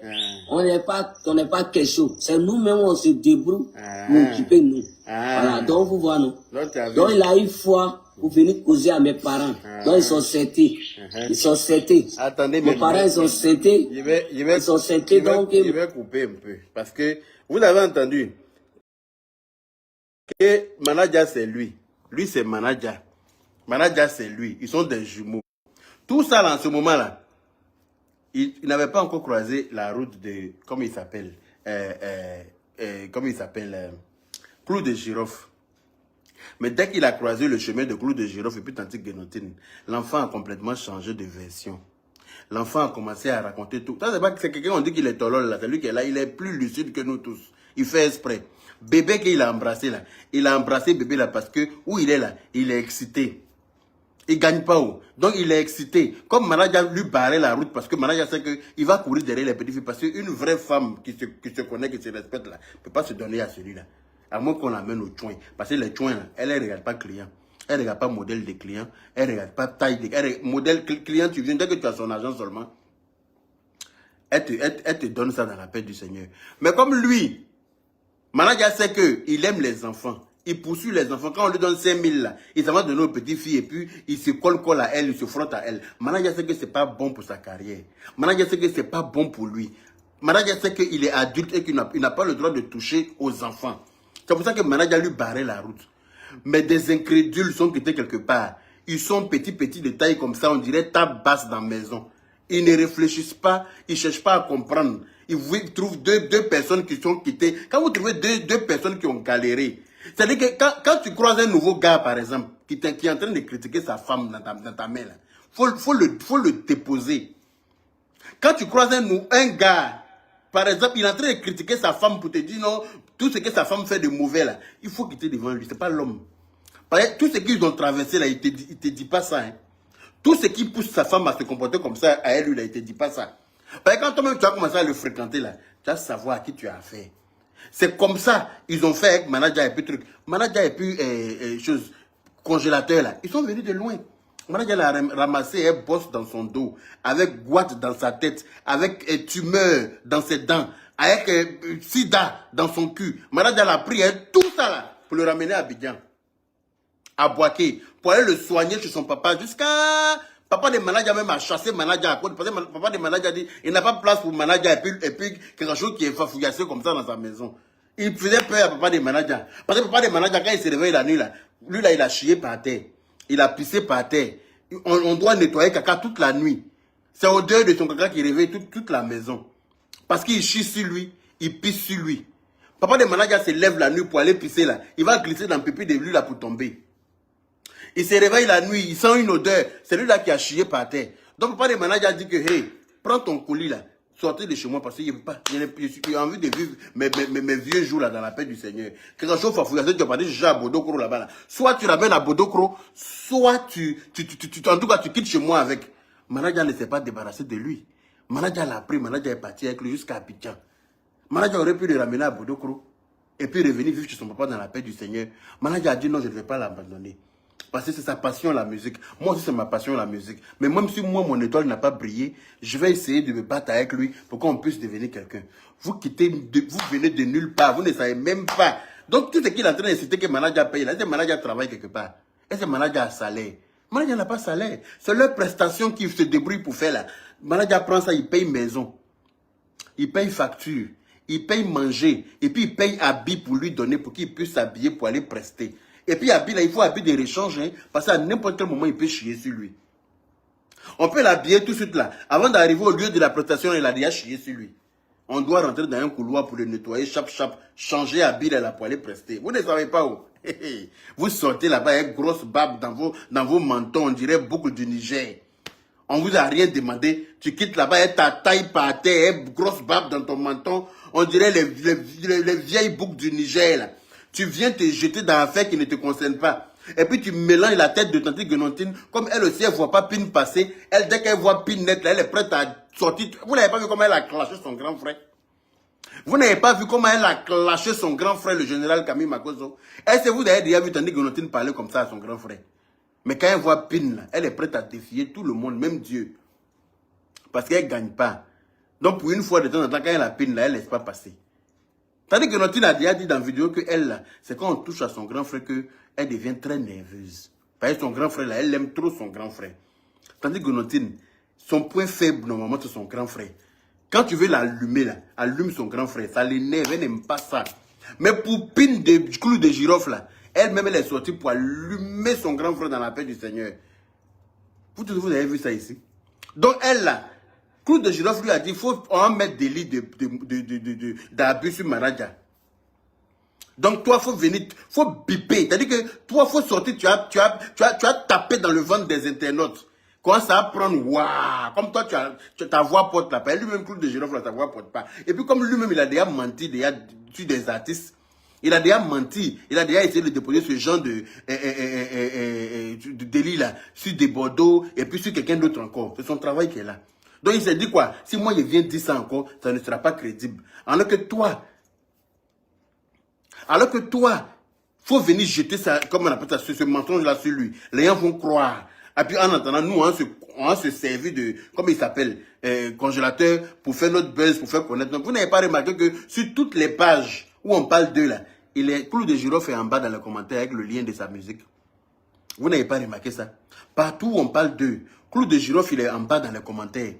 on n'est pas quelque chose. C'est nous-mêmes on se débrouille pour occuper nous. Voilà, donc vous voyez non. Donc il a une fois pour venir causer à mes parents. Donc ils sont setés. Ils sont setés. Attendez, mes parents ils sont setés. Ils sont setés donc. Je vais couper un peu parce que vous avez entendu que manager c'est lui. Lui c'est manager. Manager c'est lui. Ils sont des jumeaux. Tout ça là, en ce moment là, il n'avait pas encore croisé la route de comment il s'appelle Clou de Girofle. Mais dès qu'il a croisé le chemin de Clou de Girofle et puis Tantique Guénotine, l'enfant a complètement changé de version. L'enfant a commencé à raconter tout. C'est quelqu'un, on dit qu'il est tolol là, c'est lui qui est là, il est plus lucide que nous tous. Il fait exprès. Bébé qu'il a embrassé là, il a embrassé bébé là parce que où il est là, il est excité. Il ne gagne pas où. Donc il est excité. Comme Manaja lui barrait la route parce que Manaja sait qu'il va courir derrière les petites filles. Parce qu'une vraie femme qui se connaît, qui se respecte là, ne peut pas se donner à celui-là. À moins qu'on l'amène au chouin. Parce que les chouins là, elle ne regarde pas client. Elle ne regarde pas modèle de client. Elle ne regarde pas taille de modèle client. Tu viens, dès que tu as son argent seulement, elle te donne ça dans la paix du Seigneur. Mais comme lui, Manaja sait qu'il aime les enfants. Il poursuit les enfants. Quand on lui donne 5 000 là, il s'en va donner aux petites filles et puis il se colle à elle, il se frotte à elle. Manager sait que c'est pas bon pour sa carrière. Manager sait que c'est pas bon pour lui. Manager sait qu'il est adulte et qu'il n'a pas le droit de toucher aux enfants. C'est pour ça que Manager lui barrait la route. Mais des incrédules sont quittés quelque part. Ils sont petits de taille comme ça, on dirait table basse dans la maison. Ils ne réfléchissent pas, ils ne cherchent pas à comprendre. Ils trouvent deux personnes qui sont quittées. Quand vous trouvez deux personnes qui ont galéré, c'est-à-dire que quand tu croises un nouveau gars, par exemple, qui est en train de critiquer sa femme dans ta main, il faut le déposer. Quand tu croises un gars, par exemple, il est en train de critiquer sa femme pour te dire non, tout ce que sa femme fait de mauvais, là, il faut quitter devant lui. Ce n'est pas l'homme. Tout ce qu'ils ont traversé, là, il ne te dit pas ça. Hein. Tout ce qui pousse sa femme à se comporter comme ça, à elle, là, il ne te dit pas ça. Parce que quand toi-même, tu as commencé à le fréquenter, là, tu vas savoir à qui tu as affaire. C'est comme ça, ils ont fait avec Manager et puis truc. Manager et puis congélateur là. Ils sont venus de loin. Manager a ramassé un boss dans son dos, avec goitre dans sa tête, avec tumeur dans ses dents, avec sida dans son cul. Manager a pris tout ça là pour le ramener à Abidjan, à Boaké, pour aller le soigner chez son papa jusqu'à... Papa de Manager même a chassé Manager à côté. Parce que papa de Manager a dit il n'a pas de place pour Manager et puis quelque chose qui est fafouillassé comme ça dans sa maison. Il faisait peur à papa de Manager. Parce que papa de Manager, quand il s'est réveillé la nuit, là, lui là, il a chié par terre. Il a pissé par terre. On doit nettoyer caca toute la nuit. C'est au dehors de son caca qui réveille toute la maison. Parce qu'il chie sur lui, il pisse sur lui. Papa de Manager se lève la nuit pour aller pisser là. Il va glisser dans le pipi de lui là pour tomber. Il se réveille la nuit, il sent une odeur. C'est lui là qui a chié par terre. Donc, papa de Manager a dit que, hey, prends ton colis là, sortez de chez moi parce que j'ai envie de vivre mes vieux jours là dans la paix du Seigneur. Quelque chose fafouillassé, tu vas pas dire, j'ai à Bodokro là-bas là. Soit tu ramènes à Bodokro, soit en tout cas, tu quittes chez moi avec. Manager ne s'est pas débarrassé de lui. Manager l'a pris, Manager est parti avec lui jusqu'à Abidjan. Manager aurait pu le ramener à Bodokro et puis revenir vivre chez son papa dans la paix du Seigneur. Manager a dit non, je ne vais pas l'abandonner. Parce que c'est sa passion la musique. Moi aussi c'est ma passion la musique. Mais même si moi mon étoile n'a pas brillé, je vais essayer de me battre avec lui pour qu'on puisse devenir quelqu'un. Vous venez de nulle part, vous ne savez même pas. Donc tout ce qu'il est en train d'inciter que Manager paye, là, c'est Manager travaille quelque part. Et c'est Manager a salaire. Manager n'a pas salaire. C'est leur prestation qui se débrouille pour faire là. Manager prend ça, il paye maison. Il paye facture. Il paye manger. Et puis il paye habit pour lui donner, pour qu'il puisse s'habiller pour aller prester. Et puis, habit, là, il faut habit de rechange, hein, parce qu'à n'importe quel moment, il peut chier sur lui. On peut l'habiller tout de suite là. Avant d'arriver au lieu de la prestation, il a déjà chié sur lui. On doit rentrer dans un couloir pour le nettoyer, changer habit là pour aller prester. Vous ne savez pas où. Vous sortez là-bas avec grosse barbe dans vos mentons, on dirait boucle du Niger. On vous a rien demandé. Tu quittes là-bas avec ta taille par terre, grosse barbe dans ton menton. On dirait les vieilles boucles du Niger là. Tu viens te jeter dans l'affaire qui ne te concerne pas. Et puis tu mélanges la tête de Tantique Guénotine. Comme elle aussi, elle ne voit pas Pin passer. Elle, dès qu'elle voit Pin net, là, elle est prête à sortir. Vous n'avez pas vu comment elle a clashé son grand frère? Vous n'avez pas vu comment elle a clashé son grand frère, le général Camille Makoso. Est-ce que vous avez déjà vu Tandi Guenontine parler comme ça à son grand frère? Mais quand elle voit Pin, là, elle est prête à défier tout le monde, même Dieu. Parce qu'elle ne gagne pas. Donc pour une fois de temps en temps, quand elle a Pin, là, elle ne laisse pas passer. Tandis que Guenontine a déjà dit dans la vidéo que elle, c'est quand on touche à son grand frère qu'elle devient très nerveuse. Parce que son grand frère, là, elle aime trop son grand frère. Tandis que Guenontine, son point faible, normalement, c'est son grand frère. Quand tu veux l'allumer, là, allume son grand frère. Ça l'énerve, elle n'aime pas ça. Mais pour Pin de clou de girofle, là, elle-même, elle est sortie pour allumer son grand frère dans la paix du Seigneur. Vous avez vu ça ici? Donc, elle, là, clou de girofle lui a dit, il faut en mettre des lits d'abus sur Manaja. Donc, toi, il faut venir, il faut biper. C'est-à-dire que toi, il faut sortir, tu as tapé dans le ventre des internautes. Quand ça va prendre, waouh, comme toi, ta voix porte là. Lui-même, Clou de girofle, sa voix porte pas. Et puis, comme lui-même, il a déjà menti sur des artistes, il a déjà menti, il a déjà essayé de déposer ce genre de délit là, sur des Bordeaux, et puis sur quelqu'un d'autre encore. C'est son travail qui est là. Donc, il s'est dit quoi? Si moi, je viens dire ça encore, ça ne sera pas crédible. Alors que toi, faut venir jeter ça, comme on appelle ça, ce mensonge-là sur lui. Les gens vont croire. Et puis, en attendant, nous, on va se servir de, comment il s'appelle, congélateur, pour faire notre buzz, pour faire connaître. Donc, vous n'avez pas remarqué que sur toutes les pages où on parle d'eux, là, il est Clou de girofle est en bas dans les commentaires avec le lien de sa musique. Vous n'avez pas remarqué ça? Partout où on parle d'eux, Clou de girofle, il est en bas dans les commentaires.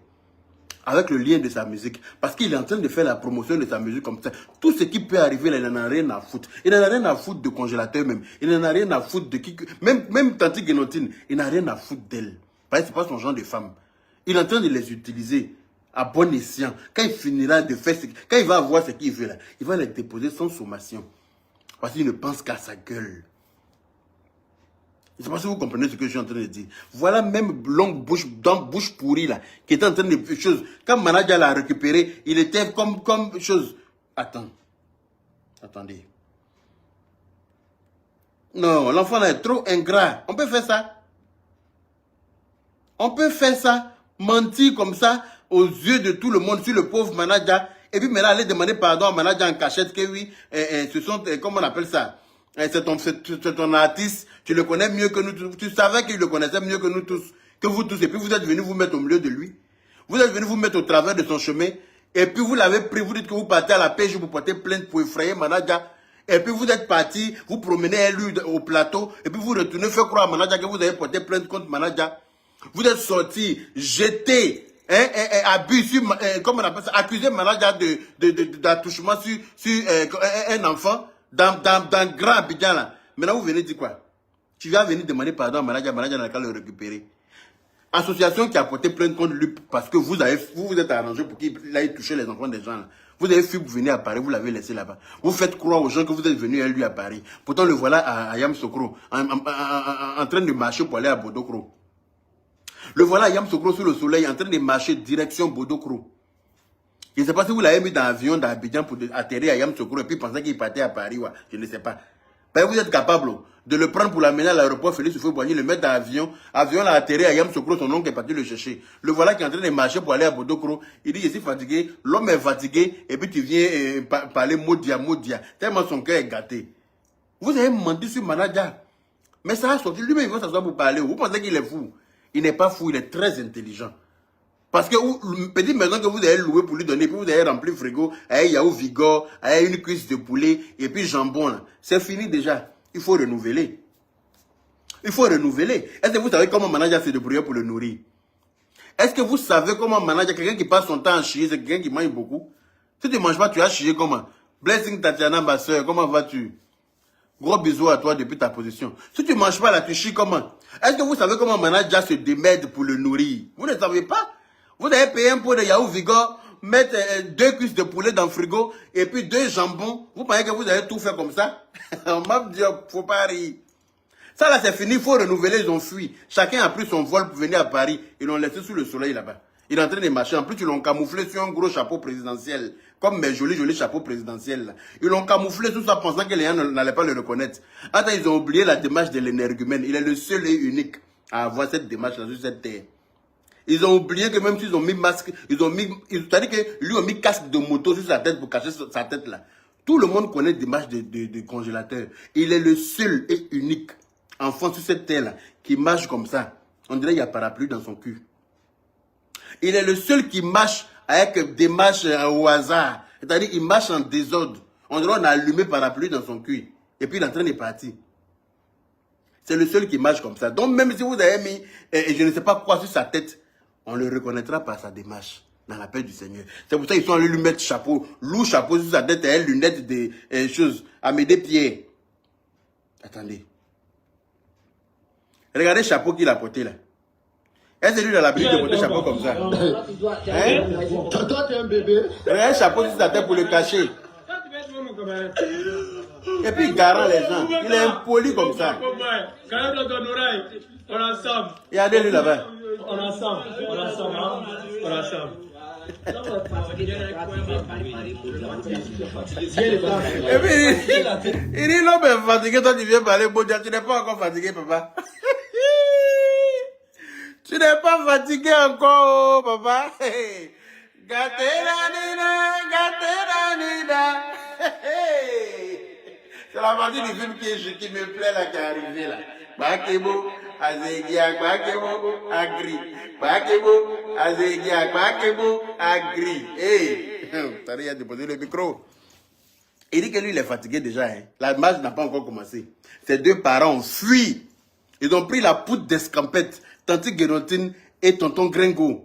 Avec le lien de sa musique. Parce qu'il est en train de faire la promotion de sa musique comme ça. Tout ce qui peut arriver, là, il n'en a rien à foutre. Il n'en a rien à foutre de congélateur même. Il n'en a rien à foutre de qui... Même Tante Guenontine, il n'a rien à foutre d'elle. Parce que ce n'est pas son genre de femme. Il est en train de les utiliser à bon escient. Quand il finira de faire... Quand il va avoir ce qu'il veut là, il va les déposer sans sommation. Parce qu'il ne pense qu'à sa gueule. Je ne sais pas si vous comprenez ce que je suis en train de dire. Voilà même longue bouche, dans bouche pourrie là, qui était en train de faire chose. Quand Manaja l'a récupéré, il était comme chose. Attendez. Non, l'enfant là est trop ingrat. On peut faire ça. On peut faire ça, mentir comme ça aux yeux de tout le monde sur le pauvre Manaja. Et puis maintenant aller demander pardon à Manaja en cachette que oui, ce sont, comment on appelle ça? C'est ton artiste, tu le connais mieux que nous tous. Tu savais qu'il le connaissait mieux que nous tous, que vous tous. Et puis vous êtes venus vous mettre au milieu de lui. Vous êtes venus vous mettre au travers de son chemin. Et puis vous l'avez pris, vous dites que vous partez à la pêche, vous portez plainte pour effrayer Manaja. Et puis vous êtes parti, vous promenez lui au plateau. Et puis vous retournez faire croire à Manaja que vous avez porté plainte contre Manaja. Vous êtes sorti, jeté, abus sur, comment on appelle ça, accusé Manaja d'attouchement sur un enfant. Dans Grand Abidjan là. Maintenant vous venez dire quoi? Tu vas venir demander pardon à Manaja n'a qu'à le récupérer. Association qui a porté plainte contre lui parce que vous êtes arrangé pour qu'il aille toucher les enfants des gens là. Vous avez fui pour venir à Paris, vous l'avez laissé là-bas. Vous faites croire aux gens que vous êtes venu à lui à Paris. Pourtant le voilà à Yamsokro, en train de marcher pour aller à Bodokro. Le voilà à Yamsokro sous le soleil, en train de marcher direction Bodokro. Je ne sais pas si vous l'avez mis dans l'avion d'Abidjan pour atterrir à Yamsokro et puis penser qu'il partait à Paris. Ouais. Je ne sais pas. Ben, vous êtes capable de le prendre pour l'amener à l'aéroport Félix Houphouët-Boigny, le mettre dans l'avion. L'avion l'a atterri à Yamsokro, son oncle est parti le chercher. Le voilà qui est en train de marcher pour aller à Bodokro. Il dit, je suis fatigué. L'homme est fatigué et puis tu viens parler Modia. Tellement son cœur est gâté. Vous avez menti sur Manaja. Mais ça a sorti. Lui-même, il va s'asseoir pour parler. Vous pensez qu'il est fou? Il n'est pas fou, il est très intelligent. Parce que une petite maison que vous avez louée pour lui donner, puis vous avez rempli le frigo, il y a Vigor, une cuisse de poulet, et puis jambon. C'est fini déjà. Il faut renouveler. Il faut renouveler. Est-ce que vous savez comment Manaja se débrouille pour le nourrir? Est-ce que vous savez comment Manaja, quelqu'un qui passe son temps à chier, c'est quelqu'un qui mange beaucoup? Si tu ne manges pas, tu as chier comment? Blessing Tatiana, ma soeur, comment vas-tu? Gros bisous à toi depuis ta position. Si tu ne manges pas là, tu chies comment? Est-ce que vous savez comment Manaja se démerde pour le nourrir? Vous ne savez pas? Vous avez payé un pot de yaourt Vigor, mettre 2 cuisses de poulet dans le frigo et puis 2 jambons. Vous pensez que vous allez tout faire comme ça? On m'a dit, faut pas rire. Ça là c'est fini, il faut renouveler, ils ont fui. Chacun a pris son vol pour venir à Paris. Ils l'ont laissé sous le soleil là-bas. Il est en train de marcher. En plus, ils l'ont camouflé sur un gros chapeau présidentiel. Comme mes jolis chapeaux présidentiels là. Ils l'ont camouflé sous ça pensant que les gens n'allaient pas le reconnaître. Attends, ils ont oublié la démarche de l'énergumène. Il est le seul et unique à avoir cette démarche là sur cette terre. Ils ont oublié que même s'ils ont mis masque, c'est-à-dire que lui a mis casque de moto sur sa tête pour cacher sa tête là. Tout le monde connaît l'image de congélateur. Il est le seul et unique enfant sur cette terre là qui marche comme ça. On dirait qu'il y a parapluie dans son cul. Il est le seul qui marche avec des marches au hasard. C'est-à-dire qu'il marche en désordre. On dirait qu'on a allumé parapluie dans son cul. Et puis il est en train de partir. C'est le seul qui marche comme ça. Donc même si vous avez mis, je ne sais pas quoi sur sa tête, on le reconnaîtra par sa démarche dans la paix du Seigneur. C'est pour ça qu'ils sont allés lui mettre chapeau, lourd chapeau sur sa tête et lunettes des choses, à mes des pieds. Attendez. Regardez le chapeau qu'il a porté là. Est-ce que lui, il a l'habitude de porter chapeau comme ça? Hein? Toi, t'es un bébé. Regardez le chapeau sur sa tête pour le cacher. Et puis il garant les gens. Il est impoli comme ça. Regardez lui là-bas. On ensemble. Et puis il dit l'homme est fatigué, toi tu viens parler bon Dieu, tu n'es pas encore fatigué papa. Tu n'es pas fatigué encore papa. Gâté la nina. C'est la partie du film qui me plaît là, qui est arrivée là. Bakebo, Azegia, Bakebo, Agri. Bakebo, Azegia, Bakebo, Agri. Hey, t'as déjà déposé le micro. Il dit que lui, il est fatigué déjà. Hein. La marche n'a pas encore commencé. Ses deux parents ont fui. Ils ont pris la poudre d'escampette, Tante Guénotine et Tonton Gringo,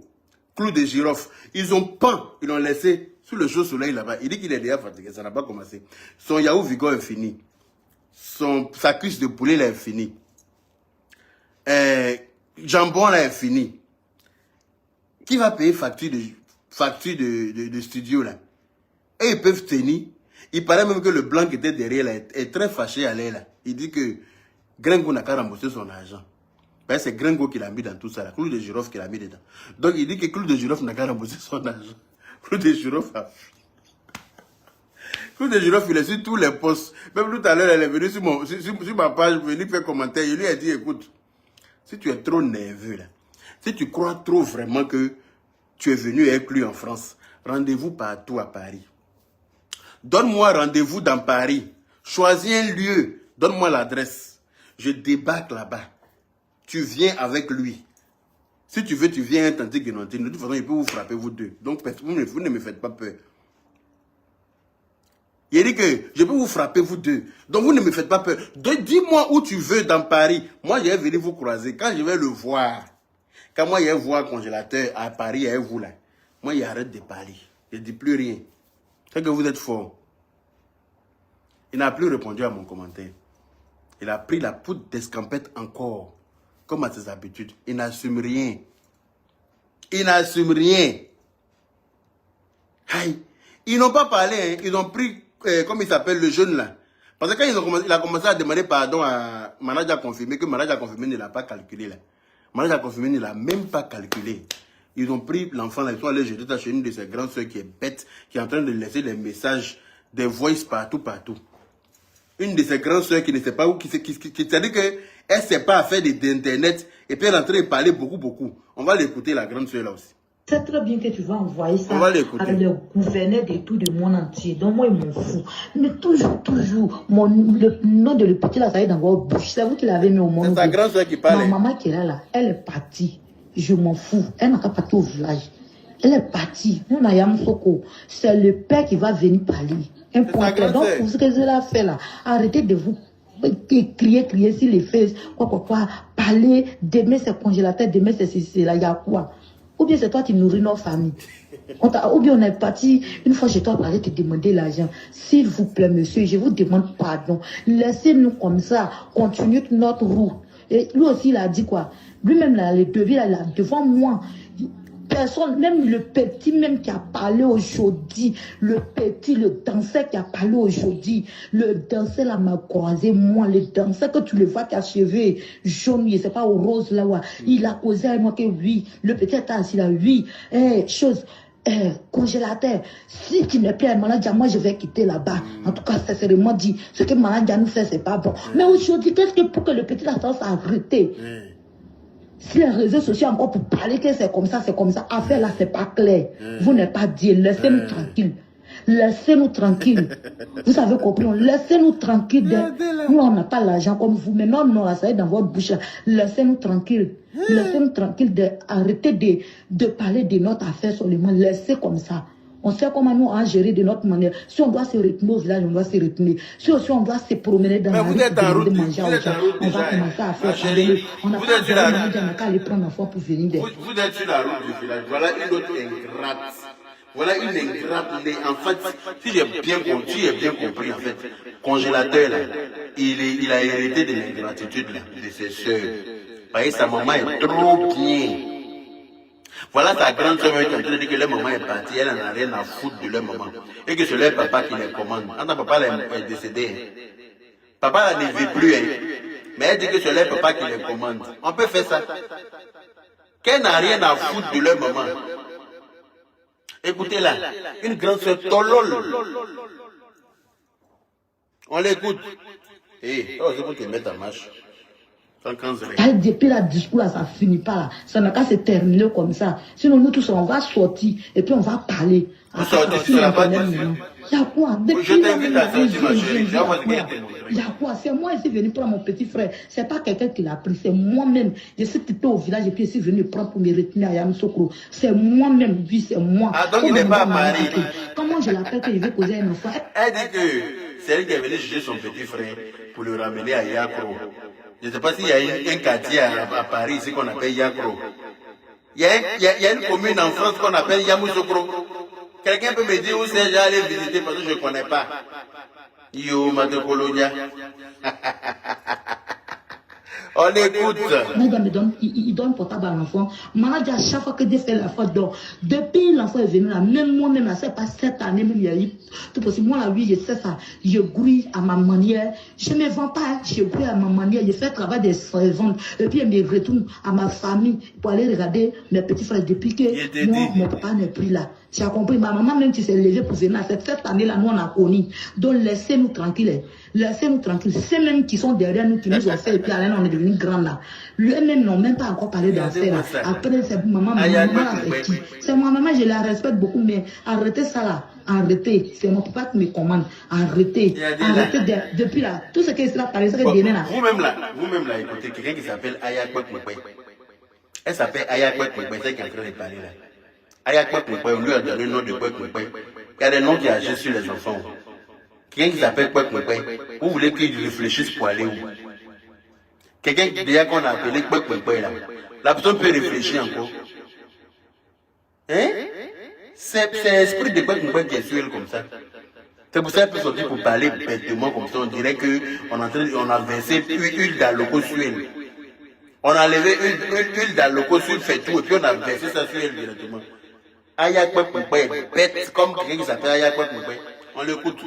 clou de girofle. Ils ont peint, ils l'ont laissé sous le chaud soleil là-bas. Il dit qu'il est déjà fatigué, ça n'a pas commencé. Son yaourt Vigo est fini. Sa cuisse de poulet là est finie. Jambon là est fini. Qui va payer facture de studio là? Et ils peuvent tenir. Il paraît même que le blanc qui était derrière là est très fâché à l'air là. Il dit que Gringo n'a qu'à rembourser son argent. Ben, c'est Gringo qui l'a mis dans tout ça là. Clou de girofle qui l'a mis dedans. Donc il dit que Clou de girofle n'a qu'à rembourser son argent. Clou de girofle a fui. Clou de girofle, il est sur tous les posts. Même tout à l'heure, elle est venue sur ma page, venue faire commentaire. Il lui a dit, écoute, si tu es trop nerveux là, si tu crois trop vraiment que tu es venu avec lui en France, rendez-vous partout à Paris. Donne-moi rendez-vous dans Paris. Choisis un lieu. Donne-moi l'adresse. Je débarque là-bas. Tu viens avec lui. Si tu veux, tu viens à Tante Guénotine. De toute façon, il peut vous frapper, vous deux. Donc, vous ne me faites pas peur. Il dit que je peux vous frapper, vous deux. Donc, vous ne me faites pas peur. Dis-moi où tu veux dans Paris. Moi, je vais venir vous croiser. Quand je vais le voir, quand moi, je vais voir congélateur à Paris avec vous là, moi, il arrête de parler. Je ne dis plus rien. C'est que vous êtes fort. Il n'a plus répondu à mon commentaire. Il a pris la poudre d'escampette encore. Comme à ses habitudes. Il n'assume rien. Il n'assume rien. Aïe. Ils n'ont pas parlé. Hein. Ils ont pris, comme il s'appelle, le jeune là. Parce que quand il a commencé à demander pardon à Manadja confirmé, que Manadja confirmé ne l'a pas calculé là. Manadja confirmé ne l'a même pas calculé. Ils ont pris l'enfant là, ils sont allés jeter ça chez une de ses grandes soeurs qui est bête, qui est en train de laisser des messages, des voices partout. Une de ses grandes soeurs qui ne sait pas où, qui c'est-à-dire qu'elle ne sait pas faire d'internet, et puis elle est en train de parler beaucoup. On va l'écouter, la grande soeur là aussi. C'est très bien que tu vas envoyer ça avec le gouverneur de tout le monde entier. Donc moi, il m'en fout. Mais toujours, le nom de le petit là, ça y est dans votre bouche. C'est vous qui l'avez mis au monde. C'est ta grande soeur qui parle. Ma maman qui est là, elle est partie. Je m'en fous. Elle n'a qu'à partir au village. Elle est partie. C'est le père qui va venir parler. Un point clair. Donc, pour ce que je l'ai fait là, arrêtez de vous crier sur les fesses. Quoi. Parler, demain c'est congélateur, demain c'est là, il y a quoi? Ou bien c'est toi qui nourris nos familles. Ou bien on est parti, une fois chez toi, parler te demander l'argent. S'il vous plaît, monsieur, je vous demande pardon. Laissez-nous comme ça, continuer notre route. Et lui aussi, il a dit quoi? Lui-même, là, les devis, là, devant moi. Personne, même le petit même qui a parlé aujourd'hui, le danseur qui a parlé aujourd'hui, le danseur là m'a croisé, moi, le danseur que tu le vois qui a cheveux jaunes, je sais pas, au rose là, ouais. Il a causé avec moi que oui, le petit est assis là, oui, congélateur, si tu n'es plus un malade, moi je vais quitter là-bas. En tout cas, sincèrement dit, ce que malade nous fait, c'est pas bon. Mais aujourd'hui, qu'est-ce que pour que le petit là s'arrête? Si les réseaux sociaux encore pour parler que c'est comme ça, affaire là, c'est pas clair. Vous n'êtes pas dit, laissez-nous tranquilles. Laissez-nous tranquilles. Vous avez compris, laissez-nous tranquilles. Nous, on n'a pas l'argent comme vous, mais non, là, ça est dans votre bouche. Laissez-nous tranquilles. Laissez-nous tranquilles d'arrêter de parler de notre affaire seulement. Laissez comme ça. On sait comment nous on gérer de notre manière. Si on doit se retenir au village, on doit se retenir. Si aussi on doit se promener dans la rue pour manger aux gens, on va commencer à faire ça. On n'a pas besoin de aller prendre un fois pour venir. Vous êtes sur la route du village. Voilà une autre ingrate. Voilà une ingrate. En fait, si j'ai bien compris, en fait, congélateur, là, il a hérité de l'ingratitude de ses soeurs. Parce que sa maman est trop bien. Voilà sa grande soeur qui est en train de dire que leur maman est partie, elle n'en a rien à foutre de leur maman. Et que c'est leur papa qui les commande. Quand papa est décédé, papa ne vit plus, hein. Mais elle dit que c'est leur papa qui les commande. On peut faire ça. Qu'elle n'a rien à foutre de leur maman. Écoutez là, une grande soeur tolol. On l'écoute. Eh, c'est pour te mettre en marche. Depuis la discours là, ça finit pas là. Ça n'a qu'à se terminer comme ça. Sinon, nous tous, on va sortir et puis on va parler. Vous sortez sur la page. Il y a quoi? Je t'invite à sortir, ma chérie. Il y a quoi? C'est moi qui suis venu prendre mon petit frère. C'est pas quelqu'un qui l'a pris, c'est moi-même. Je suis quitté au village et puis je suis venu prendre pour me retenir à Yamoussoukro. C'est moi-même, oui, c'est moi. Ah, donc il n'est pas à Paris. Comment je l'appelle que je vais causer un enfant? Elle dit que c'est elle qui est venue chercher son petit frère pour le ramener à Yakro. Je ne sais pas s'il y a un quartier à Paris ici qu'on appelle Yakro. Il y a une commune en France qu'on appelle Yamoussoukro. Quelqu'un peut me dire où c'est, j'allais visiter parce que je ne connais pas. Yo, Matokolodia. On écoute. Il donne portable à l'enfant. Manager, à chaque fois que Dieu fait l'enfant dort. Depuis l'enfant est venu là, même moi-même, c'est pas cette année, même il y a eu tout possible. Moi, là, oui, je sais ça. Je grouille à ma manière. Je ne me vends pas, je grouille à ma manière. Je fais le travail des servantes. Et puis, je me retourne à ma famille pour aller regarder mes petits frères depuis que moi, mon papa n'est plus là. Tu as compris, ma maman même qui s'est levée pour venir. Cette année-là, nous, on a connu. Donc, laissez-nous tranquilles. Laissez-nous tranquilles. Ces mêmes qui sont derrière nous, qui nous ont fait, et puis là, on est devenus grands là. Eux-mêmes n'ont même pas encore parlé d'affaires là. Après, c'est maman, c'est ma maman, je la respecte beaucoup, mais arrêtez ça là. Arrêtez. C'est mon papa qui me commande. Arrêtez. Arrêtez depuis là. Tout ce qui sera parlé, c'est que bien là. Vous-même là, écoutez, quelqu'un qui s'appelle Aya Kwekwe. Elle s'appelle Aya Kwekwe, c'est qui est en train de parler là. Aya Kwekwe, on lui a donné le nom de Kwekwe. Il y a des noms qui agissent sur les enfants. Quelqu'un qui s'appelle Kwekwe, vous voulez qu'il réfléchisse pour aller où? Quelqu'un déjà qu'on a appelé Kwekwe là. La personne peut réfléchir encore. Hein? C'est l'esprit de Kwekwe qui est sur elle comme ça. C'est pour ça qu'elle peut sortir pour parler bêtement comme ça. On dirait qu'on a versé huile d'aloco sur elle. On a levé huile d'aloco sur le fait tout et puis on a versé ça sur elle directement. Aya Kwekwe, bête comme quelqu'un qui s'appelle Aya Kwekwe. On l'écoute.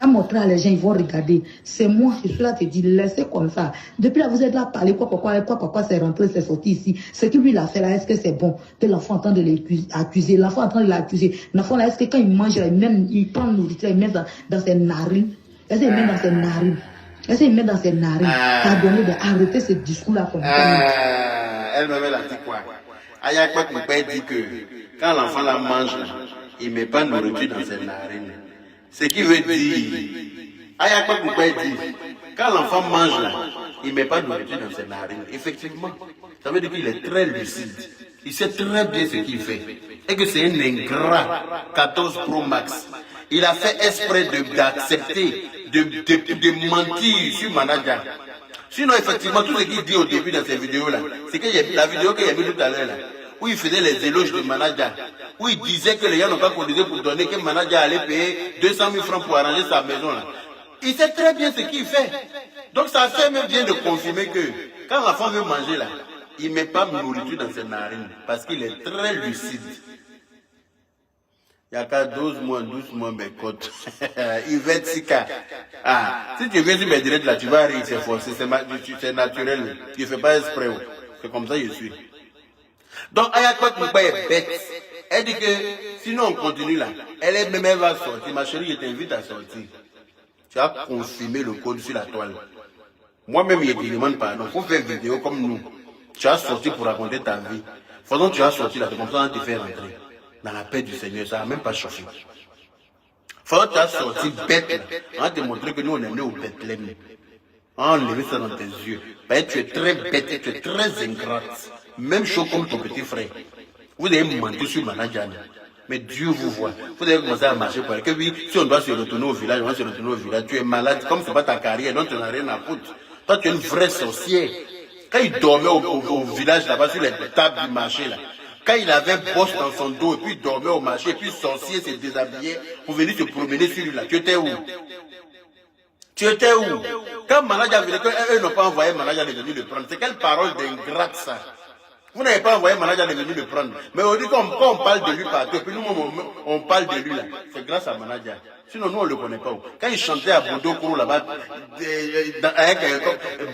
À montrer à les gens, ils vont regarder. C'est moi, je suis là, te dis, laissez comme ça. Depuis là, vous êtes là, parler quoi, c'est rentré, c'est sorti ici. Ce que lui, il a fait là, est-ce que c'est bon? Que l'enfant est en train de l'accuser, l'enfant est en train de l'accuser. L'enfant là, est-ce que quand il mange, il prend la nourriture, il met dans ses narines? Est-ce qu'il met dans ses narines? Est-ce qu'il met dans ses narines? Pardonnez d'arrêter ce discours-là comme ça. Elle-même, elle a dit quoi? Aya Kwekwe dit que quand l'enfant la mange, il ne met pas de nourriture dans ses narines. Ce qui veut dire, Aya Kwekwe dit, quand l'enfant mange là, il ne met pas de nourriture dans ses narines. Effectivement, ça veut dire qu'il est très lucide. Il sait très bien ce qu'il fait. Et que c'est un ingrat 14 Pro Max. Il a fait exprès d'accepter, de mentir sur Manager. Sinon, effectivement, tout ce qu'il dit au début dans ces vidéos-là, c'est que la vidéo qu'il y a mis tout à l'heure là, où il faisait les éloges de Manager, où il disait que les gens n'ont pas cotisé pour donner, que Manager allait payer 200 000 francs pour arranger sa maison là. Il sait très bien ce qu'il fait. Donc ça fait même bien de confirmer que quand l'enfant veut manger là, il ne met pas de nourriture dans ses narines parce qu'il est très lucide. Il y a qu'à 12 mois, mes côtes. Yvette Sika. Ah, si tu viens sur mes directs là, tu vas rire, c'est forcé, c'est naturel. Tu ne fais pas exprès. C'est comme ça que je suis. Donc, Aya Kwekwe est bête. Elle dit que sinon on continue là. Elle va sortir. Ma chérie, je t'invite à sortir. Tu as confirmé le code sur la toile. Moi-même, il ne demande pardon. Il faut faire une vidéo comme nous. Tu as sorti pour raconter ta vie. Faisons, tu as sorti là, comme ça, on te fait rentrer dans la paix du Seigneur. Ça n'a même pas chauffé. Faisons, tu as sorti bête là. On va te montrer que nous, on est né au Bethléem. On a enlevé ça dans tes yeux. Parce que tu es très bête, tu es très ingrate. Même chose comme ton petit frère. Vous avez menti sur Manadjane. Mais Dieu vous voit. Vous avez commencé à marcher pour elle. Que oui, si on doit se retourner au village, on va se retourner au village. Tu es malade, comme ce n'est pas ta carrière, donc tu n'as rien à foutre. Toi, tu es une vraie sorcière. Quand il dormait au village là-bas, sur les tables du marché là, quand il avait un bosse dans son dos, et puis il dormait au marché, et puis sorcier s'est déshabillé pour venir se promener sur lui là. Tu étais où? Tu étais où? Quand Manadja venait, eux n'ont pas envoyé Manadja de venir le prendre. C'est quelle parole d'ingrate ça? Vous n'avez pas envoyé Manadja de venir le prendre. Mais on dit quand on parle de lui partout, puis nous on parle de lui là, c'est grâce à Manadja. Sinon nous on ne le connaît pas. Quand il chantait à Bodo-Kourou là-bas, avec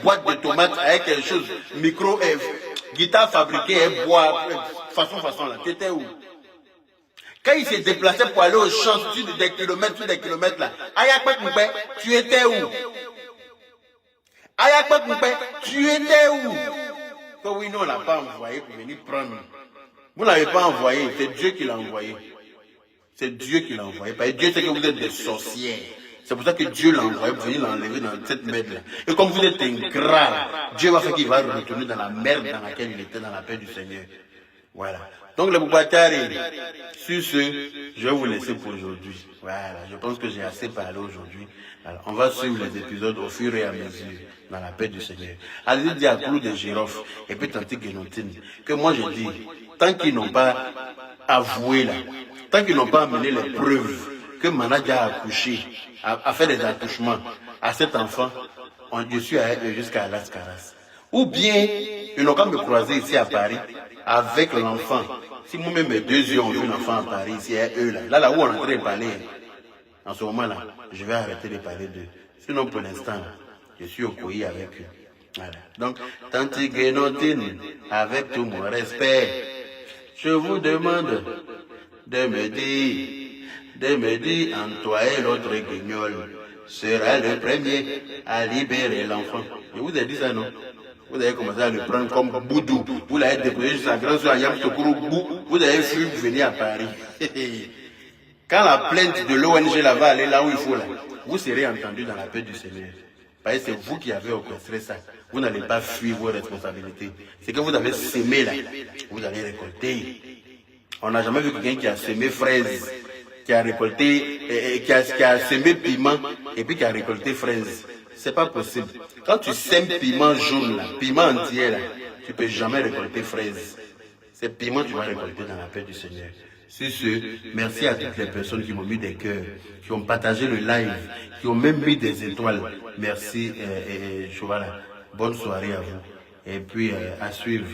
boîte de tomates, avec quelque chose, micro, guitare fabriquée, bois, façon là, tu étais où? Quand il s'est déplacé pour aller au champ sur des kilomètres là, Ayakpek Moupé, tu étais où? Ayakpek Moupé, tu étais où? Que oui, nous on l'a pas envoyé pour venir prendre. Vous ne l'avez pas envoyé, c'est Dieu qui l'a envoyé. C'est Dieu qui l'a envoyé. Parce que Dieu sait que vous êtes des sorcières. C'est pour ça que Dieu l'a envoyé pour venir l'enlever dans cette merde-là. Et comme vous êtes ingrat, Dieu va faire qu'il va retourner dans la merde dans laquelle il était, dans la paix du Seigneur. Voilà. Donc les Boubatari, sur ce, je vais vous laisser pour aujourd'hui. Voilà, je pense que j'ai assez parlé aujourd'hui. Alors, on va suivre les épisodes au fur et à mesure, dans la paix du Seigneur. Allez dire à Clou de Girofle et puis Tante Guénotine, que moi je dis, tant qu'ils n'ont pas avoué là, tant qu'ils n'ont pas amené les preuves que Manadja a accouché, a fait des accouchements à cet enfant, je suis jusqu'à Las Caras. Ou bien, ils n'ont qu'à me croiser ici à Paris avec l'enfant. Si moi-même mes deux yeux ont vu l'enfant à Paris, ici, eux là où on est en train de parler, en ce moment-là, je vais arrêter de parler d'eux. Sinon, pour l'instant, je suis au pays avec eux. Voilà. Donc, Tante Guénotine, avec tout mon respect, je vous demande de me dire, en toi et l'autre guignol sera le premier à libérer l'enfant. Je vous ai dit ça, non? Vous avez commencé à le prendre comme Boudou. Vous l'avez déposé sur sa grande soeur à Yamtokourou. Vous avez fui venir à Paris. Quand la plainte de l'ONG là va aller là où il faut, là, vous serez entendu dans la paix du Seigneur. Parce que c'est vous qui avez orchestré ça. Vous n'allez pas fuir vos responsabilités. C'est que vous avez semé là, vous allez récolter. On n'a jamais vu quelqu'un qui a semé fraises, qui a récolté, qui a semé piment et puis qui a récolté fraises. C'est pas possible. Quand tu sèmes piment jaune là, piment entier là, tu ne peux jamais récolter fraises. C'est piment que tu vas récolter dans la paix du Seigneur. Sur ce, merci à toutes les personnes qui m'ont mis des cœurs, qui ont partagé le live, qui ont même mis des étoiles. Merci et voilà. Bonne soirée à vous. Et puis à suivre.